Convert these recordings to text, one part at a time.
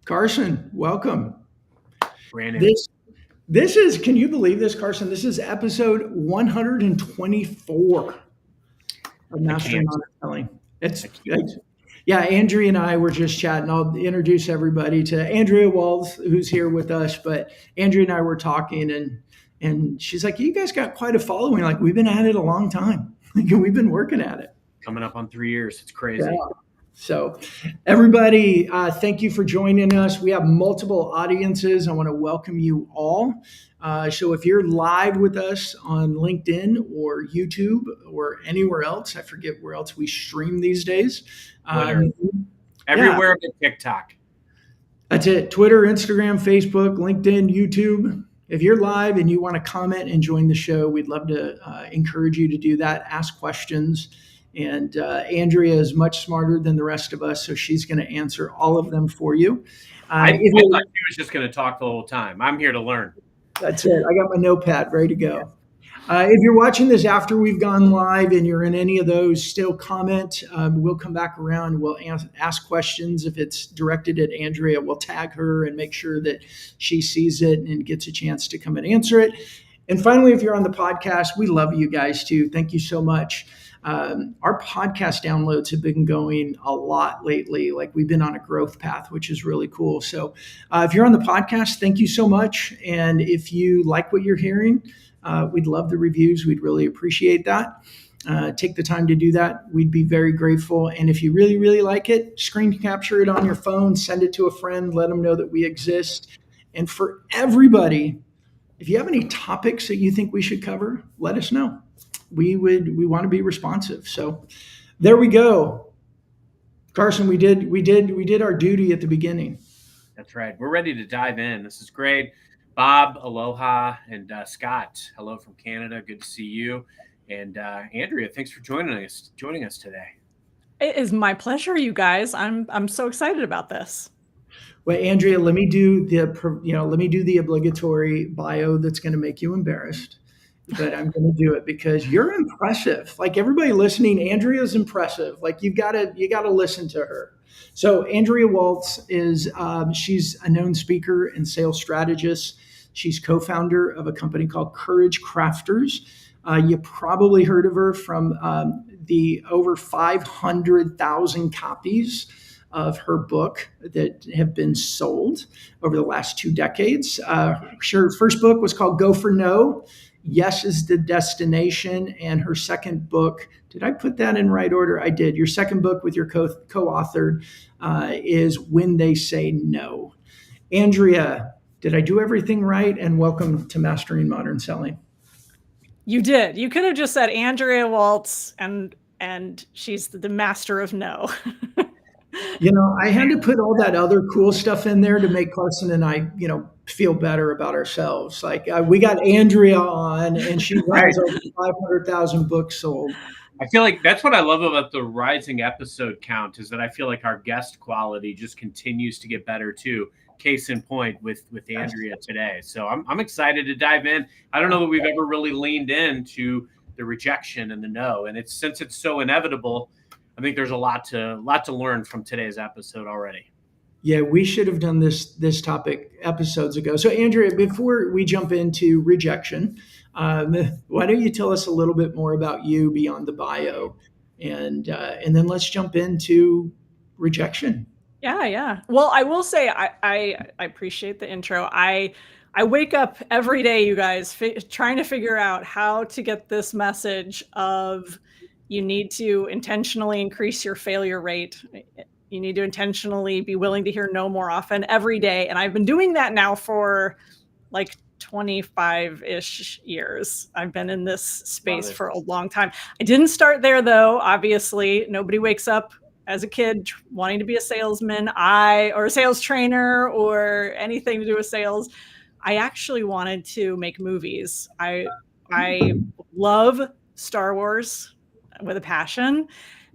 Carson, welcome. Brandon. This is, can you believe this, Carson? This is episode 124 of Mastering Honest Selling. Yeah, Andrea and I were just chatting. I'll introduce everybody to Andrea Waltz, who's here with us. But Andrea and I were talking, and she's like, "You guys got quite a following. Like we've been at it a long time. We've been working at it. Coming up on 3 years. It's crazy." Yeah. So, everybody, thank you for joining us. We have multiple audiences. I want to welcome you all. So, if you're live with us on LinkedIn or YouTube or anywhere else, I forget where else we stream these days. Everywhere but TikTok. That's it. Twitter, Instagram, Facebook, LinkedIn, YouTube. If you're live and you want to comment and join the show, we'd love to encourage you to do that. Ask questions. And Andrea is much smarter than the rest of us, so she's going to answer all of them for you. I thought she was just going to talk the whole time. I'm here to learn. That's it. I got my notepad ready to go. If you're watching this after we've gone live and you're in any of those, still comment. We'll come back around. We'll ask questions. If it's directed at Andrea, we'll tag her and make sure that she sees it and gets a chance to come and answer it. And finally, if you're on the podcast, we love you guys too. Thank you so much. Our podcast downloads have been going a lot lately. Like we've been on a growth path, which is really cool. So if you're on the podcast, thank you so much. And if you like what you're hearing, we'd love the reviews. We'd really appreciate that. Take the time to do that. We'd be very grateful. And if you really, really like it, screen capture it on your phone, send it to a friend, let them know that we exist. And for everybody, if you have any topics that you think we should cover, let us know. We want to be responsive. So there we go. Carson, we did our duty at the beginning. That's right. We're ready to dive in. This is great. Bob, aloha, and Scott, hello from Canada. Good to see you. And Andrea, thanks for joining us today. It is my pleasure, you guys. I'm so excited about this. Well, Andrea, let me do the obligatory bio that's going to make you embarrassed. But I'm going to do it because you're impressive. Like everybody listening, Andrea's impressive. Like you got to listen to her. So Andrea Waltz is she's a known speaker and sales strategist. She's co-founder of a company called Courage Crafters. You probably heard of her from the over 500,000 copies of her book that have been sold over the last 2 decades. Her first book was called Go for No. Yes is the destination. And her second book, did I put that in right order? I did. Your second book with your co-authored is When They Say No. Andrea, did I do everything right? And welcome to Mastering Modern Selling. You did. You could have just said Andrea Waltz and she's the master of no. I had to put all that other cool stuff in there to make Carson and I, feel better about ourselves. Like we got Andrea on and she has over 500,000 books sold. I feel like that's what I love about the rising episode count is that I feel like our guest quality just continues to get better too. Case in point with Andrea today. So I'm excited to dive in. I don't know that we've ever really leaned into the rejection and the no. And since it's so inevitable, I think there's a lot to learn from today's episode already. Yeah, we should have done this topic episodes ago. So Andrea, before we jump into rejection, why don't you tell us a little bit more about you beyond the bio, and then let's jump into rejection. Yeah. Well, I will say I appreciate the intro. I wake up every day, you guys, trying to figure out how to get this message of you need to intentionally increase your failure rate. You need to intentionally be willing to hear no more often every day. And I've been doing that now for like 25-ish years. I've been in this space for a long time. I didn't start there though. Obviously, nobody wakes up as a kid wanting to be a salesman, or a sales trainer or anything to do with sales. I actually wanted to make movies. I love Star Wars with a passion.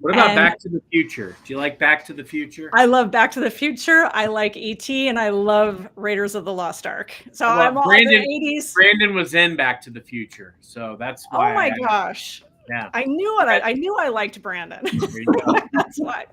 What about Back to the Future? Do you like Back to the Future? I love Back to the Future. I like E.T. and I love Raiders of the Lost Ark. So I'm all in the 80s. Brandon was in Back to the Future, so that's why. Oh my gosh. Yeah. I knew it. I knew I liked Brandon. There you go. That's why.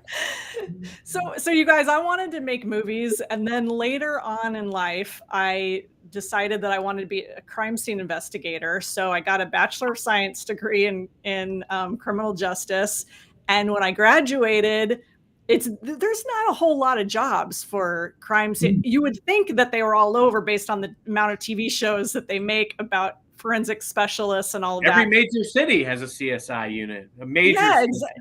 So you guys, I wanted to make movies, and then later on in life, I decided that I wanted to be a crime scene investigator. So I got a Bachelor of Science degree in criminal justice, and when I graduated, there's not a whole lot of jobs for crime scene. You would think that they were all over based on the amount of TV shows that they make about forensic specialists and all of Every that. major city has a CSI unit, a major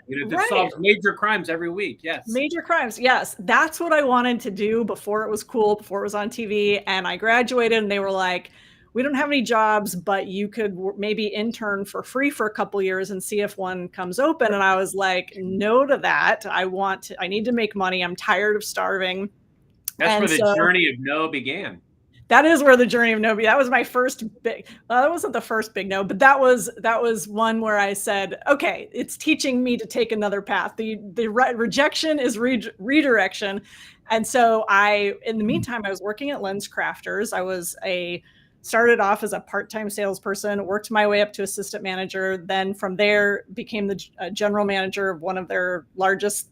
unit that solves major crimes every week. Yes. Major crimes. Yes. That's what I wanted to do before it was cool, before it was on TV. And I graduated and they were like, we don't have any jobs, but you could maybe intern for free for a couple years and see if one comes open. And I was like, no to that. I need to make money. I'm tired of starving. That's where the journey of no began. That is where the journey of no. That was my first big. Well, that wasn't the first big no, but that was one where I said, okay, it's teaching me to take another path. The rejection is redirection, and so in the meantime, I was working at Lens Crafters. Started off as a part-time salesperson, worked my way up to assistant manager. Then from there, became the general manager of one of their largest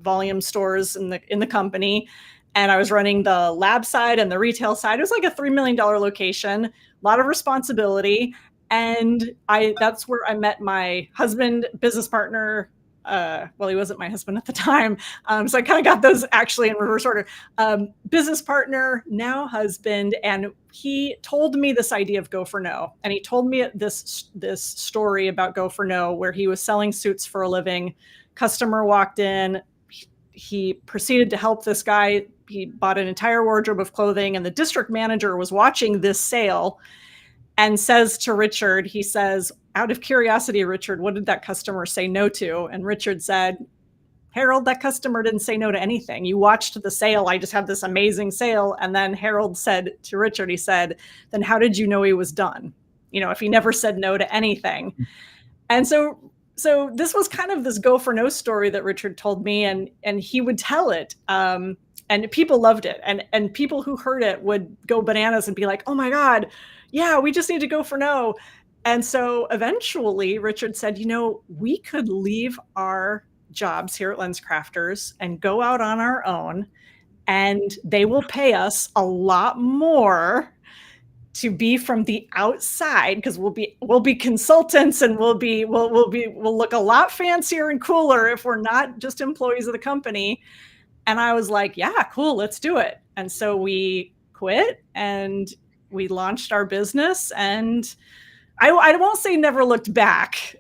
volume stores in the company. And I was running the lab side and the retail side. It was like a $3 million location, a lot of responsibility. And that's where I met my husband, business partner. Well, he wasn't my husband at the time. So I kind of got those actually in reverse order. Business partner, now husband. And he told me this idea of Go for No. And he told me this story about Go for No, where he was selling suits for a living. Customer walked in. He proceeded to help this guy. He bought an entire wardrobe of clothing, and the district manager was watching this sale and says to Richard, he says, out of curiosity, Richard, what did that customer say no to? And Richard said, Harold, that customer didn't say no to anything. You watched the sale. I just had this amazing sale. And then Harold said to Richard, he said, then how did you know he was done? If he never said no to anything. And so this was kind of this Go for No story that Richard told me, and he would tell it. And people loved it. And people who heard it would go bananas and be like, oh my God, yeah, we just need to go for no. And so eventually Richard said, we could leave our jobs here at Lens Crafters and go out on our own, and they will pay us a lot more to be from the outside, because we'll be consultants, and we'll look a lot fancier and cooler if we're not just employees of the company. And I was like, yeah, cool, let's do it. And so we quit and we launched our business, and I won't say never looked back,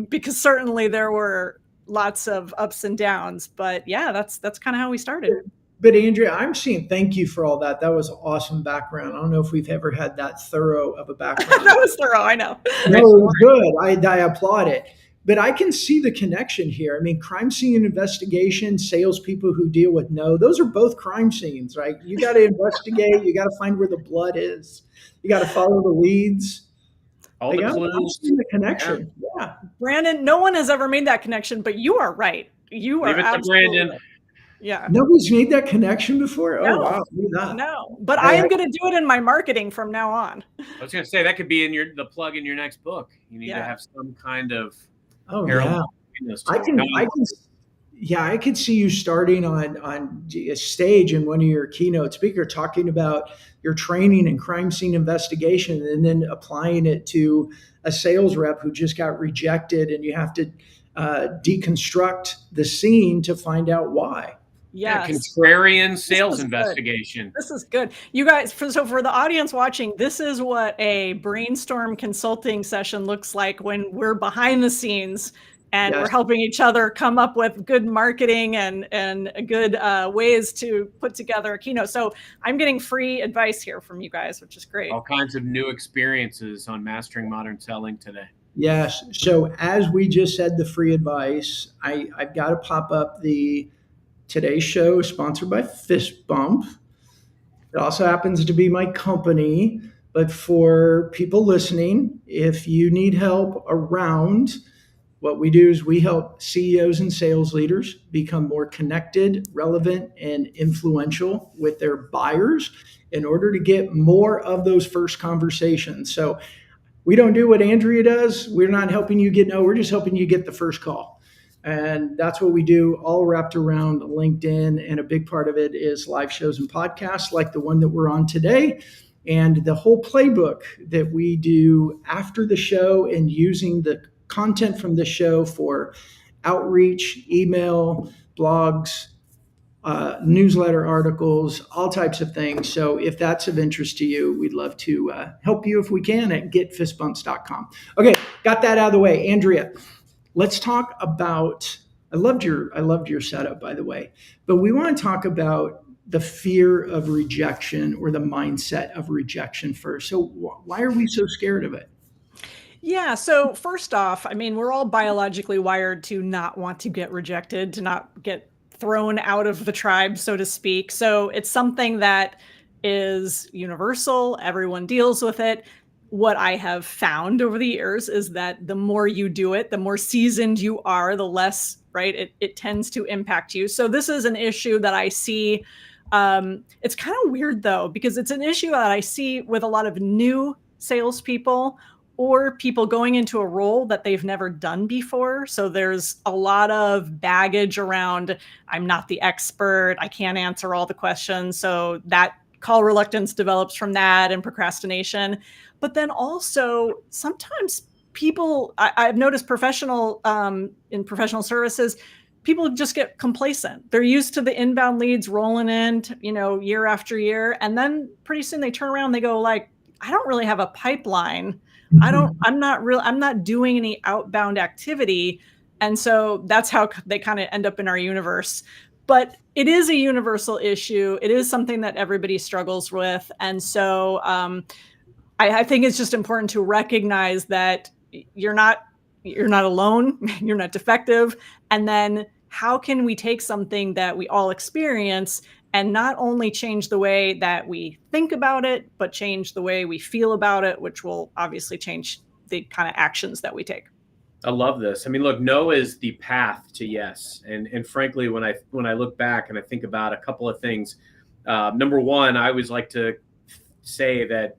because certainly there were lots of ups and downs, but yeah, that's kind of how we started. But Andrea, I'm seeing, thank you for all that. That was an awesome background. I don't know if we've ever had that thorough of a background. That was thorough, I know. No, it was good. I applaud it. But I can see the connection here. I mean, crime scene investigation, salespeople who deal with no, those are both crime scenes, right? You got to investigate. You got to find where the blood is. You got to follow the leads. All the clues. I'm seeing the connection. Yeah. Brandon, no one has ever made that connection, but you are right. You are absolutely Brandon. Yeah. Nobody's made that connection before? No. Oh, wow. No, but I am going to do it in my marketing from now on. I was going to say, that could be in the plug in your next book. You need to have some kind of I could see you starting on a stage in one of your keynote speakers talking about your training in crime scene investigation, and then applying it to a sales rep who just got rejected, and you have to deconstruct the scene to find out why. Yes. Yeah, contrarian sales investigation. This is good. You guys, for the audience watching, this is what a brainstorm consulting session looks like when we're behind the scenes and we're helping each other come up with good marketing and good ways to put together a keynote. So I'm getting free advice here from you guys, which is great. All kinds of new experiences on Mastering Modern Selling today. Yes. So as we just said, the free advice, I've got to pop up today's show is sponsored by Fist Bump. It also happens to be my company. But for people listening, if you need help around, what we do is we help CEOs and sales leaders become more connected, relevant, and influential with their buyers in order to get more of those first conversations. So We don't do what Andrea does. We're not helping you get no. We're just helping you get the first call. And that's what we do, all wrapped around LinkedIn. And a big part of it is live shows and podcasts like the one that we're on today. And the whole playbook that we do after the show and using the content from the show for outreach, email, blogs, newsletter articles, all types of things. So if that's of interest to you, we'd love to help you if we can at getfistbumps.com. Okay, got that out of the way. Andrea, let's talk about, I loved your setup, by the way, but we want to talk about the fear of rejection or the mindset of rejection first. So why are we so scared of it? Yeah. So first off, I mean, we're all biologically wired to not want to get rejected, to not get thrown out of the tribe, so to speak. So it's something that is universal. Everyone deals with it. What I have found over the years is that the more you do it, the more seasoned you are, the less, right, it tends to impact you. So this is an issue that I see. It's kind of weird though, because it's an issue that I see with a lot of new salespeople or people going into a role that they've never done before. So there's a lot of baggage around, I'm not the expert, I can't answer all the questions. So that call reluctance develops from that and procrastination. But then also sometimes people, I've noticed in professional services, people just get complacent. They're used to the inbound leads rolling in, year after year. And then pretty soon they turn around and they go like, I don't really have a pipeline. I'm not doing any outbound activity. And so that's how they kind of end up in our universe. But it is a universal issue. It is something that everybody struggles with. And so I think it's just important to recognize that you're not alone, you're not defective. And then how can we take something that we all experience and not only change the way that we think about it, but change the way we feel about it, which will obviously change the kind of actions that we take. I love this. I mean, look, no is the path to yes. And frankly, when I look back and I think about a couple of things, number one, I always like to say that,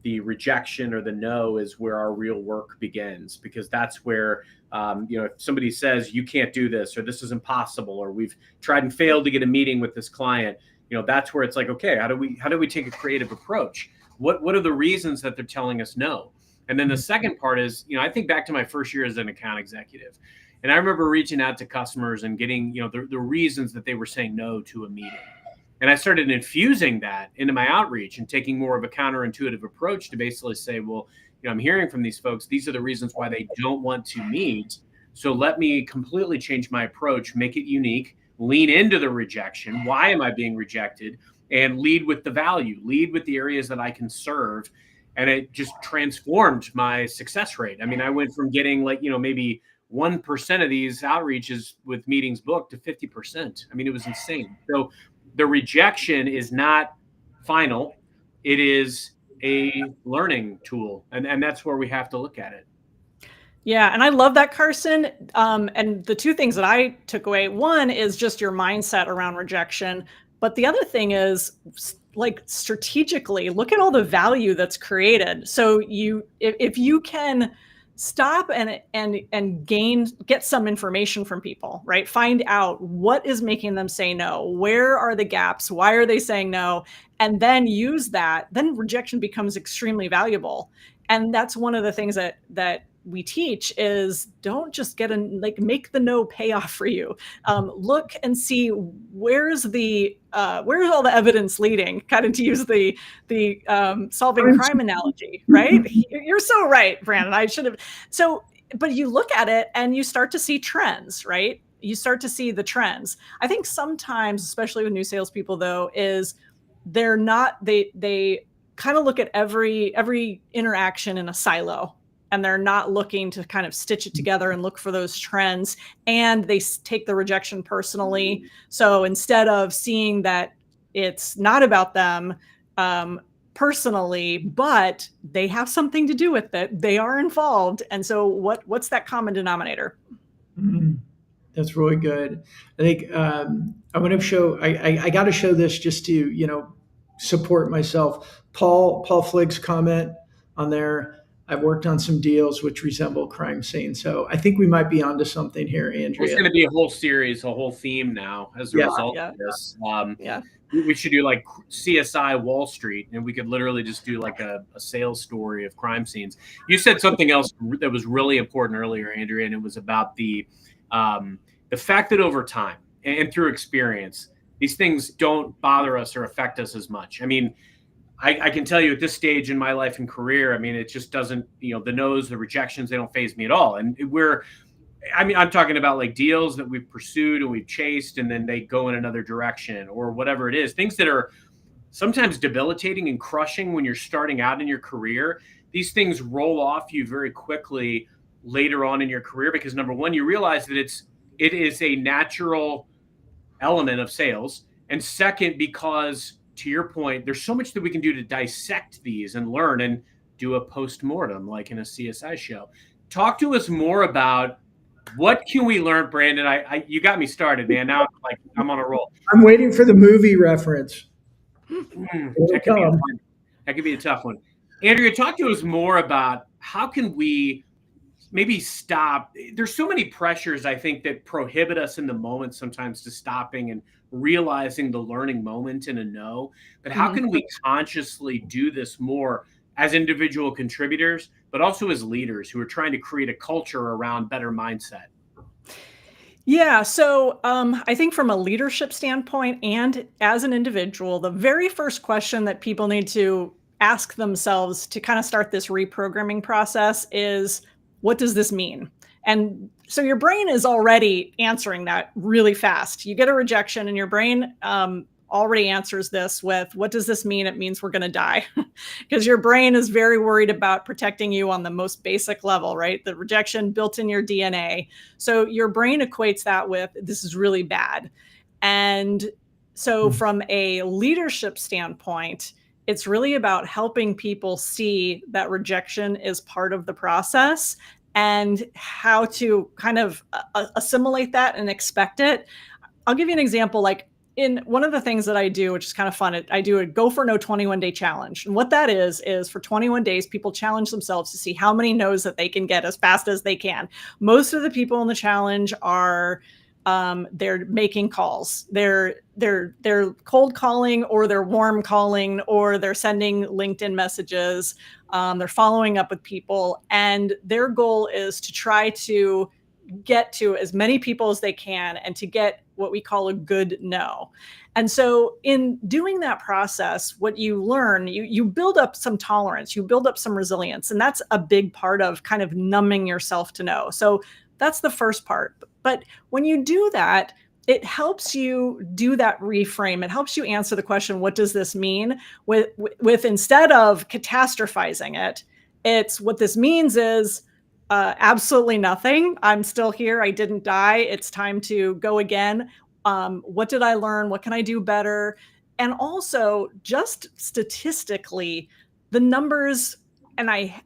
the rejection or the no is where our real work begins, because that's where, if somebody says you can't do this, or this is impossible, or we've tried and failed to get a meeting with this client, that's where it's like, okay, how do we take a creative approach? What are the reasons that they're telling us no? And then the second part is, I think back to my first year as an account executive, and I remember reaching out to customers and getting, the reasons that they were saying no to a meeting. And I started infusing that into my outreach and taking more of a counterintuitive approach to basically say, well, I'm hearing from these folks, these are the reasons why they don't want to meet. So let me completely change my approach, make it unique, lean into the rejection. Why am I being rejected? And lead with the value, lead with the areas that I can serve. And it just transformed my success rate. I mean, I went from getting maybe 1% of these outreaches with meetings booked to 50%. I mean, it was insane. So the rejection is not final. It is a learning tool. And that's where we have to look at it. Yeah. And I love that, Carson. And the two things that I took away, one is just your mindset around rejection. But the other thing is strategically look at all the value that's created. So if you can stop and get some information from people, right? Find out what is making them say no. Where are the gaps? Why are they saying no? And then use that. Then rejection becomes extremely valuable. And that's one of the things that we teach is don't just make the no pay off for you. Look and see where's all the evidence leading, kind of to use the solving crime analogy, right? You're so right, Brandon. I should have. So, but you look at it and you start to see trends, right? You start to see the trends. I think sometimes, especially with new salespeople though, is they kind of look at every interaction in a silo, and they're not looking to kind of stitch it together and look for those trends. And they take the rejection personally. So instead of seeing that it's not about them personally, but they have something to do with it, they are involved. And so what's that common denominator? Mm-hmm. That's really good. I think I want to show, I got to show this just to, support myself. Paul Fligg's comment on there. I've worked on some deals which resemble crime scenes. So I think we might be onto something here, Well, it's Andrea. going to be a whole series, a whole theme now as a Yeah. result Yeah. of this. Yeah. We should do like CSI Wall Street, and we could literally just do like a sales story of crime scenes. You said something else that was really important earlier, Andrea, and it was about the fact that over time and through experience, these things don't bother us or affect us as much. I mean, I can tell you at this stage in my life and career, I mean, it just doesn't, the no's, the rejections, they don't faze me at all. And I'm talking about like deals that we've pursued and we've chased, and then they go in another direction or whatever it is. Things that are sometimes debilitating and crushing when you're starting out in your career. These things roll off you very quickly later on in your career because number one, you realize that it is a natural element of sales, and second, because to your point, there's so much that we can do to dissect these and learn and do a post-mortem like in a CSI show. Talk to us more about what can we learn, Brandon? You got me started, man. Now I'm on a roll. I'm waiting for the movie reference. That could be a tough one. Andrea, talk to us more about how can we maybe stop. There's so many pressures, I think, that prohibit us in the moment sometimes to stopping and realizing the learning moment in a no. But how can we consciously do this more as individual contributors, but also as leaders who are trying to create a culture around better mindset? Yeah. So I think from a leadership standpoint and as an individual, the very first question that people need to ask themselves to kind of start this reprogramming process is, what does this mean? And so your brain is already answering that really fast. You get a rejection and your brain already answers this with, what does this mean? It means we're going to die. Because your brain is very worried about protecting you on the most basic level, right? The rejection built in your DNA. So your brain equates that with, this is really bad. And so from a leadership standpoint, it's really about helping people see that rejection is part of the process and how to kind of assimilate that and expect it. I'll give you an example. Like in one of the things that I do, which is kind of fun, I do a Go for No 21-day challenge. And what that is for 21 days, people challenge themselves to see how many no's that they can get as fast as they can. Most of the people in the challenge are they're making calls. They're cold calling, or they're warm calling, or they're sending LinkedIn messages. They're following up with people, and their goal is to try to get to as many people as they can and to get what we call a good no. And so in doing that process, what you learn, you build up some tolerance, you build up some resilience. And that's a big part of kind of numbing yourself to no. So that's the first part. But when you do that, it helps you do that reframe. It helps you answer the question, what does this mean? With instead of catastrophizing it, it's what this means is absolutely nothing. I'm still here. I didn't die. It's time to go again. What did I learn? What can I do better? And also, just statistically, the numbers, and I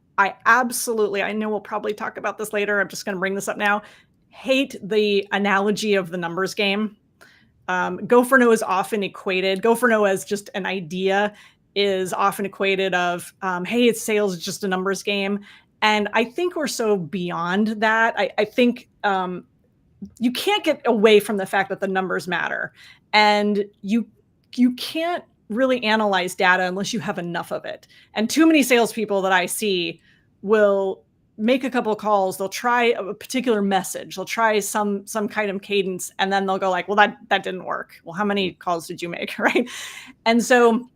absolutely, I know we'll probably talk about this later. I'm just going to bring this up now. Hate the analogy of the numbers game. Go for No is often equated. Go for No as just an idea is often equated of, hey, it's sales, it's just a numbers game. And I think we're so beyond that. I think you can't get away from the fact that the numbers matter. And you can't really analyze data unless you have enough of it. And too many salespeople that I see will make a couple of calls. They'll try a particular message. They'll try some kind of cadence, and then they'll go like, well, that didn't work. Well, how many calls did you make, right? And so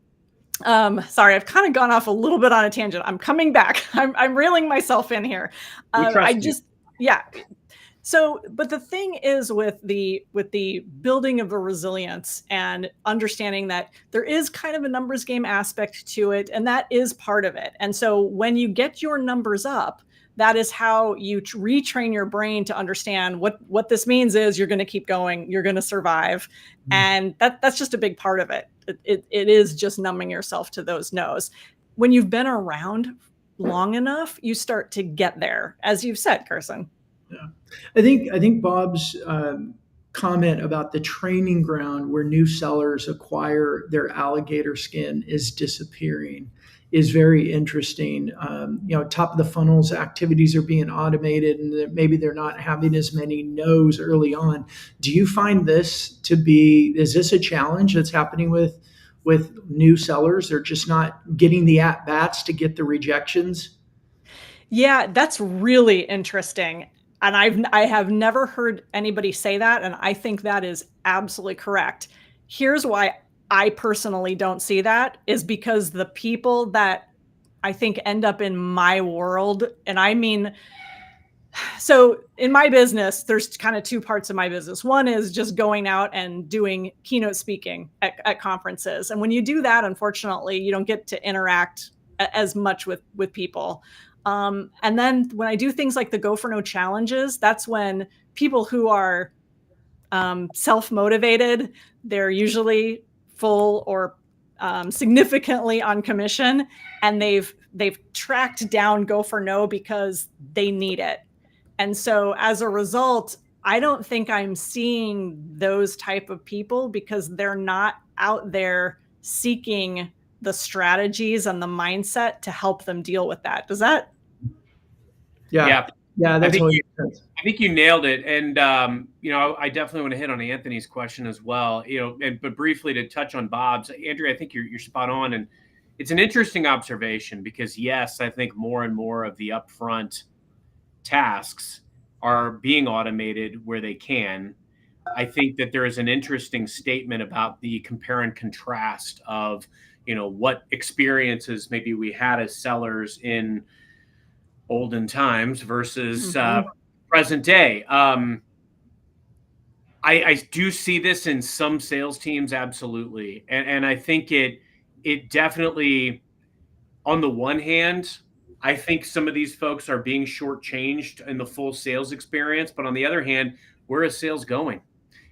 sorry, I've kind of gone off a little bit on a tangent. I'm coming back. I'm reeling myself in here. Yeah. So, but the thing is with the building of the resilience and understanding that there is kind of a numbers game aspect to it, and that is part of it. And so when you get your numbers up, that is how you retrain your brain to understand what this means is you're going to keep going, you're going to survive. And that's just a big part of it. It is just numbing yourself to those no's. When you've been around long enough, you start to get there, as you've said, Carson. Yeah, I think Bob's comment about the training ground where new sellers acquire their alligator skin is disappearing is very interesting. Top of the funnels activities are being automated, and maybe they're not having as many no's early on. Do you find this to be, is this a challenge that's happening with new sellers? They're just not getting the at bats to get the rejections. Yeah, that's really interesting. And I have never heard anybody say that, and I think that is absolutely correct. Here's why I personally don't see that, is because the people that I think end up in my world, and I mean, so in my business, there's kind of two parts of my business. One is just going out and doing keynote speaking at conferences. And when you do that, unfortunately, you don't get to interact as much with people. And then when I do things like the Go for No challenges, that's when people who are self-motivated, they're usually full or significantly on commission, and they've tracked down Go for No because they need it. And so as a result, I don't think I'm seeing those type of people because they're not out there seeking the strategies and the mindset to help them deal with that. Does that? Yeah. That's I think you nailed it. And, I definitely want to hit on Anthony's question as well, but briefly to touch on Bob's. Andrea, I think you're spot on. And it's an interesting observation because, yes, I think more and more of the upfront tasks are being automated where they can. I think that there is an interesting statement about the compare and contrast of, what experiences maybe we had as sellers in olden times versus present day. I do see this in some sales teams, absolutely. And I think it definitely, on the one hand, I think some of these folks are being shortchanged in the full sales experience. But on the other hand, where is sales going?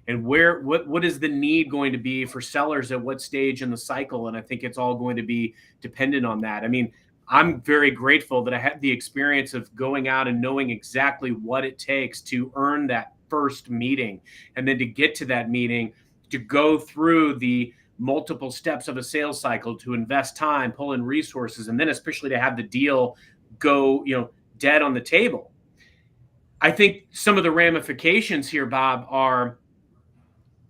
And what is the need going to be for sellers at what stage in the cycle? And I think it's all going to be dependent on that. I mean, I'm very grateful that I had the experience of going out and knowing exactly what it takes to earn that first meeting. And then to get to that meeting, to go through the multiple steps of a sales cycle, to invest time, pull in resources, and then especially to have the deal go, dead on the table. I think some of the ramifications here, Bob, are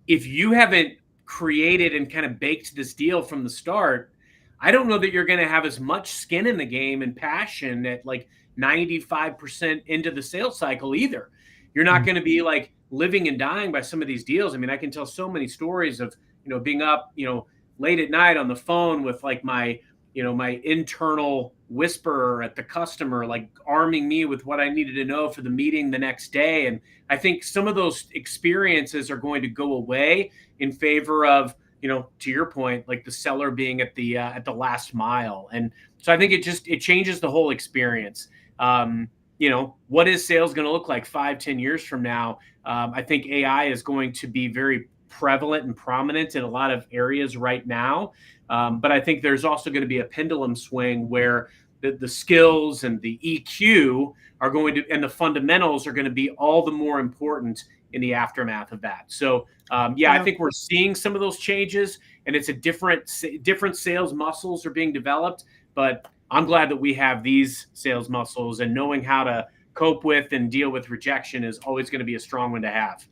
if you haven't created and kind of baked this deal from the start, I don't know that you're going to have as much skin in the game and passion at like 95% into the sales cycle either. You're not going to be like living and dying by some of these deals. I mean, I can tell so many stories of, being up, late at night on the phone with like my internal whisperer at the customer, like arming me with what I needed to know for the meeting the next day. And I think some of those experiences are going to go away in favor of, to your point, like the seller being at the last mile. And so I think it changes the whole experience. What is sales going to look like 5-10 years from now? I think AI is going to be very prevalent and prominent in a lot of areas right now. But I think there's also going to be a pendulum swing where the skills and the EQ are going to, and the fundamentals are going to be all the more important in the aftermath of that. So, I think we're seeing some of those changes, and it's a different sales muscles are being developed. But I'm glad that we have these sales muscles, and knowing how to cope with and deal with rejection is always going to be a strong one to have.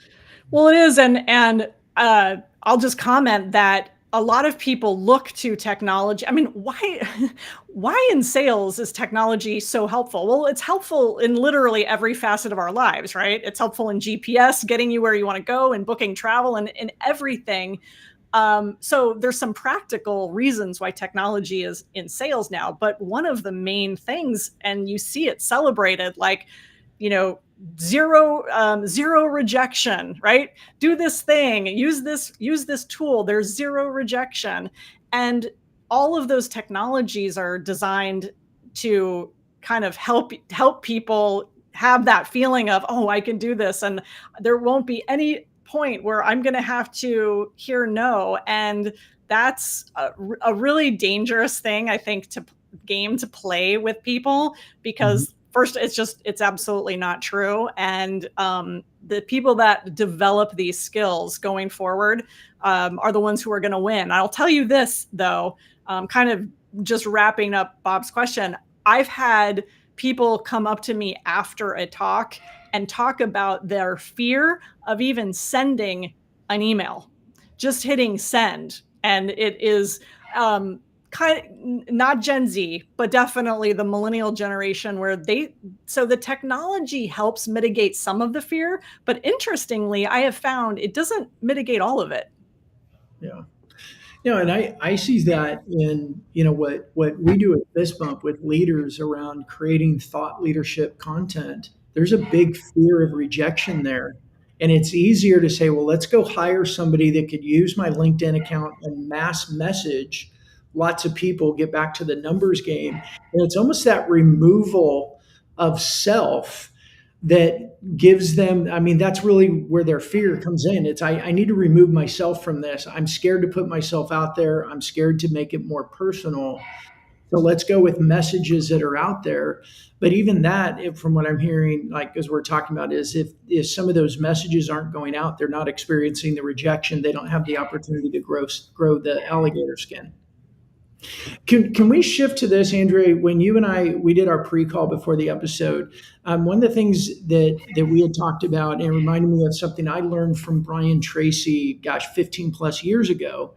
Well, it is. And I'll just comment that a lot of people look to technology. I mean, why in sales is technology so helpful? Well, it's helpful in literally every facet of our lives, right? It's helpful in GPS, getting you where you want to go, and booking travel, and everything. So there's some practical reasons why technology is in sales now. But one of the main things, and you see it celebrated, like, zero rejection, right? Do this thing, use this tool. There's zero rejection. And all of those technologies are designed to kind of help people have that feeling of, oh, I can do this. And there won't be any point where I'm going to have to hear no. And that's a really dangerous thing, I think, to play with people, because first, it's absolutely not true. And the people that develop these skills going forward are the ones who are going to win. I'll tell you this, though, kind of just wrapping up Bob's question. I've had people come up to me after a talk and talk about their fear of even sending an email, just hitting send. And it is kind of not Gen Z, but definitely the millennial generation, where so the technology helps mitigate some of the fear, but interestingly, I have found it doesn't mitigate all of it. Yeah. And I see that in, what we do at Fist Bump with leaders around creating thought leadership content. There's a big fear of rejection there. And it's easier to say, well, let's go hire somebody that could use my LinkedIn account and mass message lots of people, get back to the numbers game. And it's almost that removal of self that gives them, that's really where their fear comes in. It's, I need to remove myself from this. I'm scared to put myself out there. I'm scared to make it more personal. So let's go with messages that are out there. But even that, from what I'm hearing, like as we're talking about, is if some of those messages aren't going out, they're not experiencing the rejection. They don't have the opportunity to grow the alligator skin. Can we shift to this, Andrea? When you and we did our pre-call before the episode, one of the things that we had talked about, and it reminded me of something I learned from Brian Tracy, 15 plus years ago,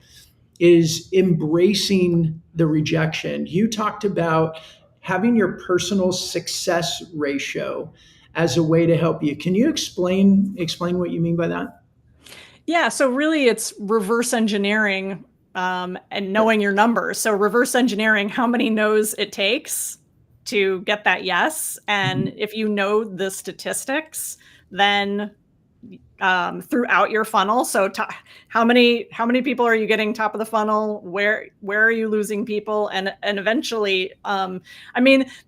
is embracing the rejection. You talked about having your personal success ratio as a way to help you. Can you explain what you mean by that? Yeah, so really it's reverse engineering and knowing your numbers. So reverse engineering how many no's it takes to get that yes. And if you know the statistics, then throughout your funnel. So how many people are you getting top of the funnel? Where are you losing people? And eventually,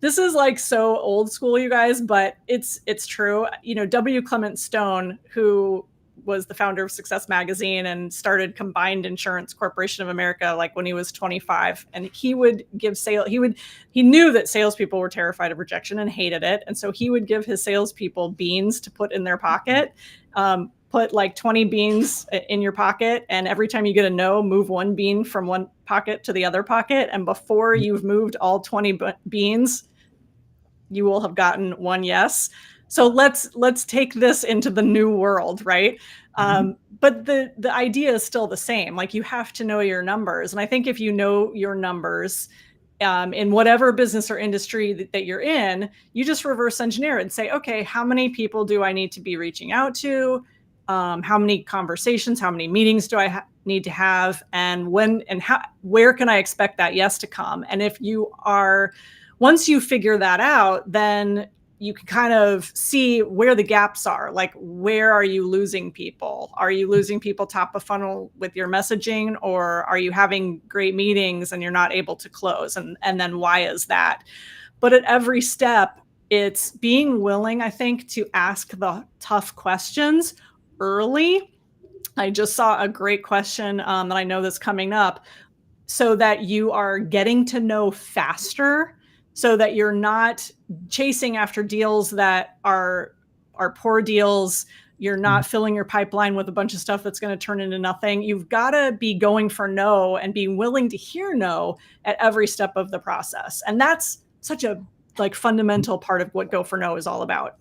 this is like so old school, you guys, but it's true. W. Clement Stone, who was the founder of Success Magazine and started Combined Insurance Corporation of America, like when he was 25, and he would give he knew that salespeople were terrified of rejection and hated it. And so he would give his salespeople beans to put in their pocket, put like 20 beans in your pocket. And every time you get a no, move one bean from one pocket to the other pocket. And before you've moved all 20 beans, you will have gotten one yes. So let's take this into the new world, right? But the idea is still the same. Like, you have to know your numbers. And I think if you know your numbers in whatever business or industry that you're in, you just reverse engineer it and say, okay, how many people do I need to be reaching out to? How many conversations, how many meetings do I need to have? And when and how, where can I expect that yes to come? And once you figure that out, then you can kind of see where the gaps are. Like, where are you losing people? Are you losing people top of funnel with your messaging, or are you having great meetings and you're not able to close? And then why is that? But at every step, it's being willing, I think, to ask the tough questions early. I just saw a great question that I know that's coming up, so that you are getting to know faster, so that you're not chasing after deals that are poor deals. You're not filling your pipeline with a bunch of stuff that's going to turn into nothing. You've got to be going for no and be willing to hear no at every step of the process. And that's such a fundamental part of what Go for No is all about.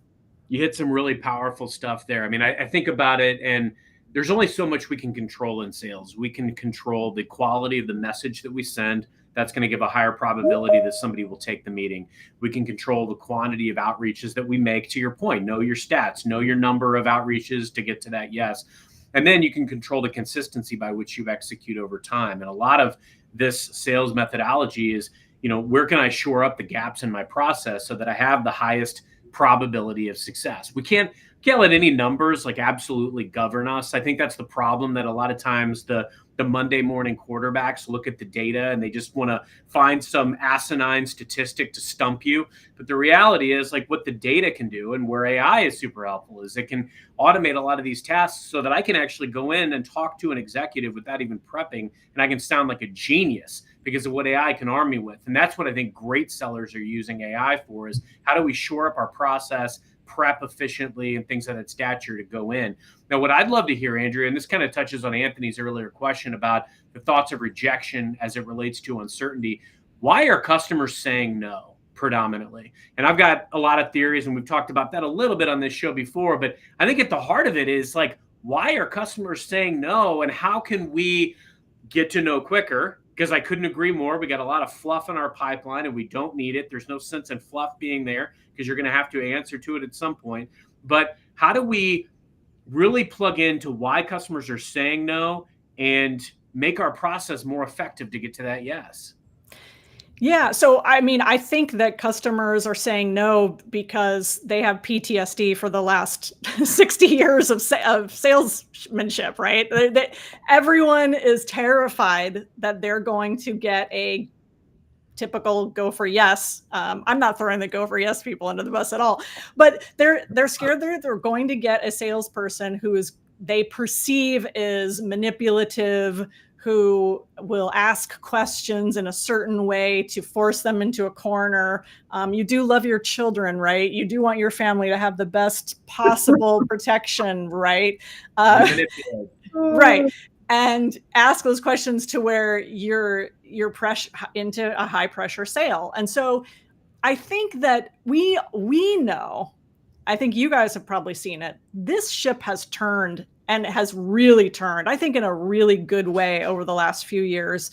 You hit some really powerful stuff there. I think about it, and there's only so much we can control in sales. We can control the quality of the message that we send. That's going to give a higher probability that somebody will take the meeting. We can control the quantity of outreaches that we make. To your point, know your stats, know your number of outreaches to get to that yes. And then you can control the consistency by which you execute over time. And a lot of this sales methodology is, where can I shore up the gaps in my process so that I have the highest probability of success? We can't let any numbers absolutely govern us. I think that's the problem, that a lot of times the Monday morning quarterbacks look at the data and they just want to find some asinine statistic to stump you. But the reality is, what the data can do, and where AI is super helpful, is it can automate a lot of these tasks so that I can actually go in and talk to an executive without even prepping, and I can sound like a genius because of what AI can arm me with. And that's what I think great sellers are using AI for, is how do we shore up our process, prep efficiently, and things of that stature to go in. Now, what I'd love to hear, Andrea, and this kind of touches on Anthony's earlier question about the thoughts of rejection as it relates to uncertainty. Why are customers saying no predominantly? And I've got a lot of theories, and we've talked about that a little bit on this show before, but I think at the heart of it is like, why are customers saying no, and how can we get to know quicker? Because I couldn't agree more. We got a lot of fluff in our pipeline and we don't need it. There's no sense in fluff being there because you're going to have to answer to it at some point. But how do we really plug into why customers are saying no and make our process more effective to get to that yes? Yeah. So, I mean, I think that customers are saying no because they have PTSD for the last 60 years of salesmanship, right? Everyone is terrified that they're going to get a typical go for yes. I'm not throwing the go for yes people under the bus at all, but they're scared they're going to get a salesperson who they perceive is manipulative, who will ask questions in a certain way to force them into a corner. You do love your children, right? You do want your family to have the best possible protection, right? Right. And ask those questions to where you're pressure into a high pressure sale. And so I think that we know, I think you guys have probably seen it. This ship has turned, and it has really turned, I think, in a really good way over the last few years.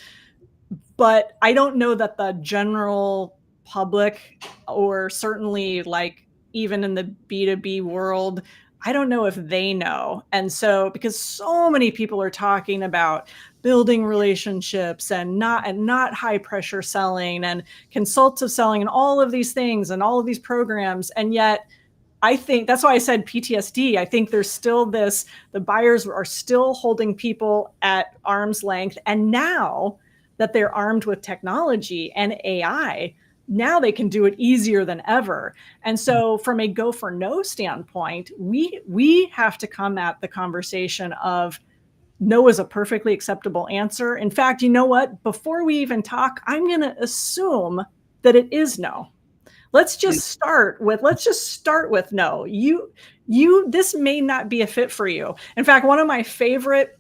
But I don't know that the general public, or certainly like even in the B2B world, I don't know if they know. And so, because so many people are talking about building relationships and not high pressure selling and consultative selling and all of these things and all of these programs. And yet I think that's why I said PTSD. I think there's still the buyers are still holding people at arm's length. And now that they're armed with technology and AI, now they can do it easier than ever. And so from a go for no standpoint, we have to come at the conversation of no is a perfectly acceptable answer. In fact, you know what? Before we even talk, I'm going to assume that it is no. Let's just start with no. This may not be a fit for you. In fact, one of my favorite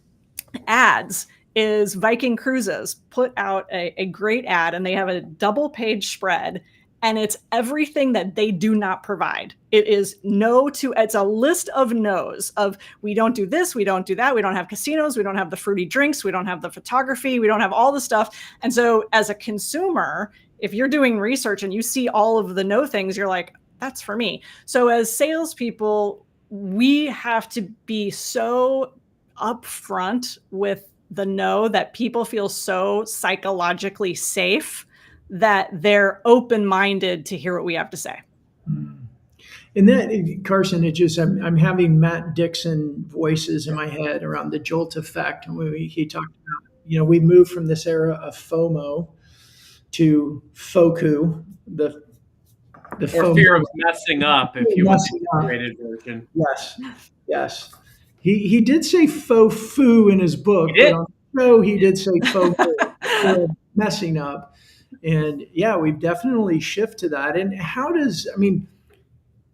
ads is Viking Cruises put out a great ad, and they have a double page spread, and it's everything that they do not provide. It's a list of no's of, we don't do this, we don't do that, we don't have casinos, we don't have the fruity drinks, we don't have the photography, we don't have all the stuff. And so as a consumer, if you're doing research and you see all of the no things, you're like, that's for me. So as salespeople, we have to be so upfront with the no that people feel so psychologically safe that they're open-minded to hear what we have to say. And that, Carson, I'm having Matt Dixon voices in my head around the jolt effect. And he talked about, we moved from this era of FOMO to FOCU, the or FOMO. Fear of messing up, if you want the integrated version. Yes. He did say faux foo in his book, but on the show he did say faux messing up. And yeah, we've definitely shifted to that. And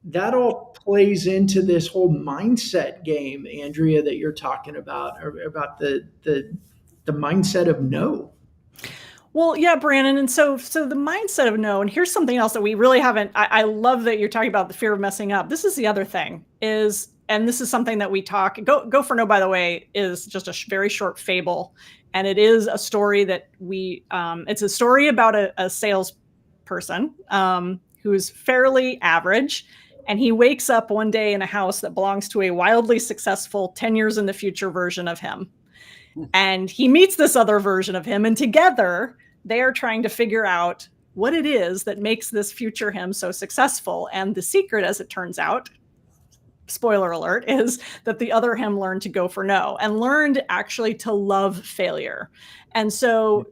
that all plays into this whole mindset game, Andrea, that you're talking about the mindset of no. Well, yeah, Brandon. And so the mindset of no, and here's something else that we really haven't, I love that you're talking about the fear of messing up. This is the other thing and this is something that we talk, go for no, by the way, is just a very short fable. And it is a story that it's a story about a salesperson who's fairly average. And he wakes up one day in a house that belongs to a wildly successful 10 years in the future version of him. And he meets this other version of him, and together they are trying to figure out what it is that makes this future him so successful. And the secret, as it turns out, spoiler alert, is that the other him learned to go for no and learned actually to love failure. And so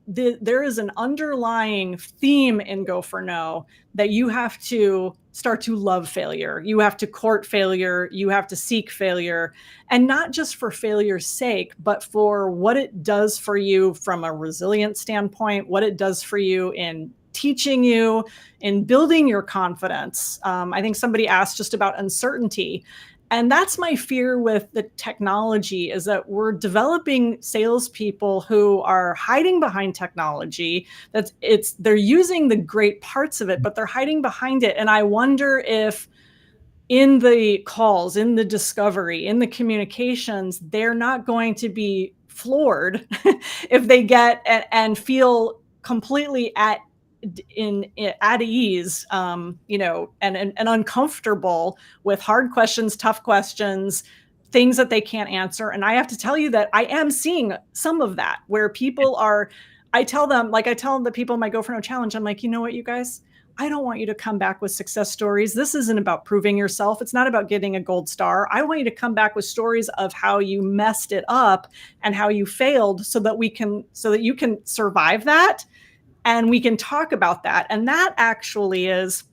there is an underlying theme in Go for No that you have to start to love failure. You have to court failure. You have to seek failure, and not just for failure's sake, but for what it does for you from a resilience standpoint, what it does for you in teaching you, in building your confidence. I think somebody asked just about uncertainty. And that's my fear with the technology, is that we're developing salespeople who are hiding behind technology. They're using the great parts of it, but they're hiding behind it. And I wonder if in the calls, in the discovery, in the communications, they're not going to be floored if they get and feel completely at ease, and uncomfortable with hard questions, tough questions, things that they can't answer. And I have to tell you that I am seeing some of that where people are, I tell them the people in my Go for No challenge, I'm like, you know what, you guys, I don't want you to come back with success stories. This isn't about proving yourself. It's not about getting a gold star. I want you to come back with stories of how you messed it up and how you failed so that you can survive that. And we can talk about that. And that actually is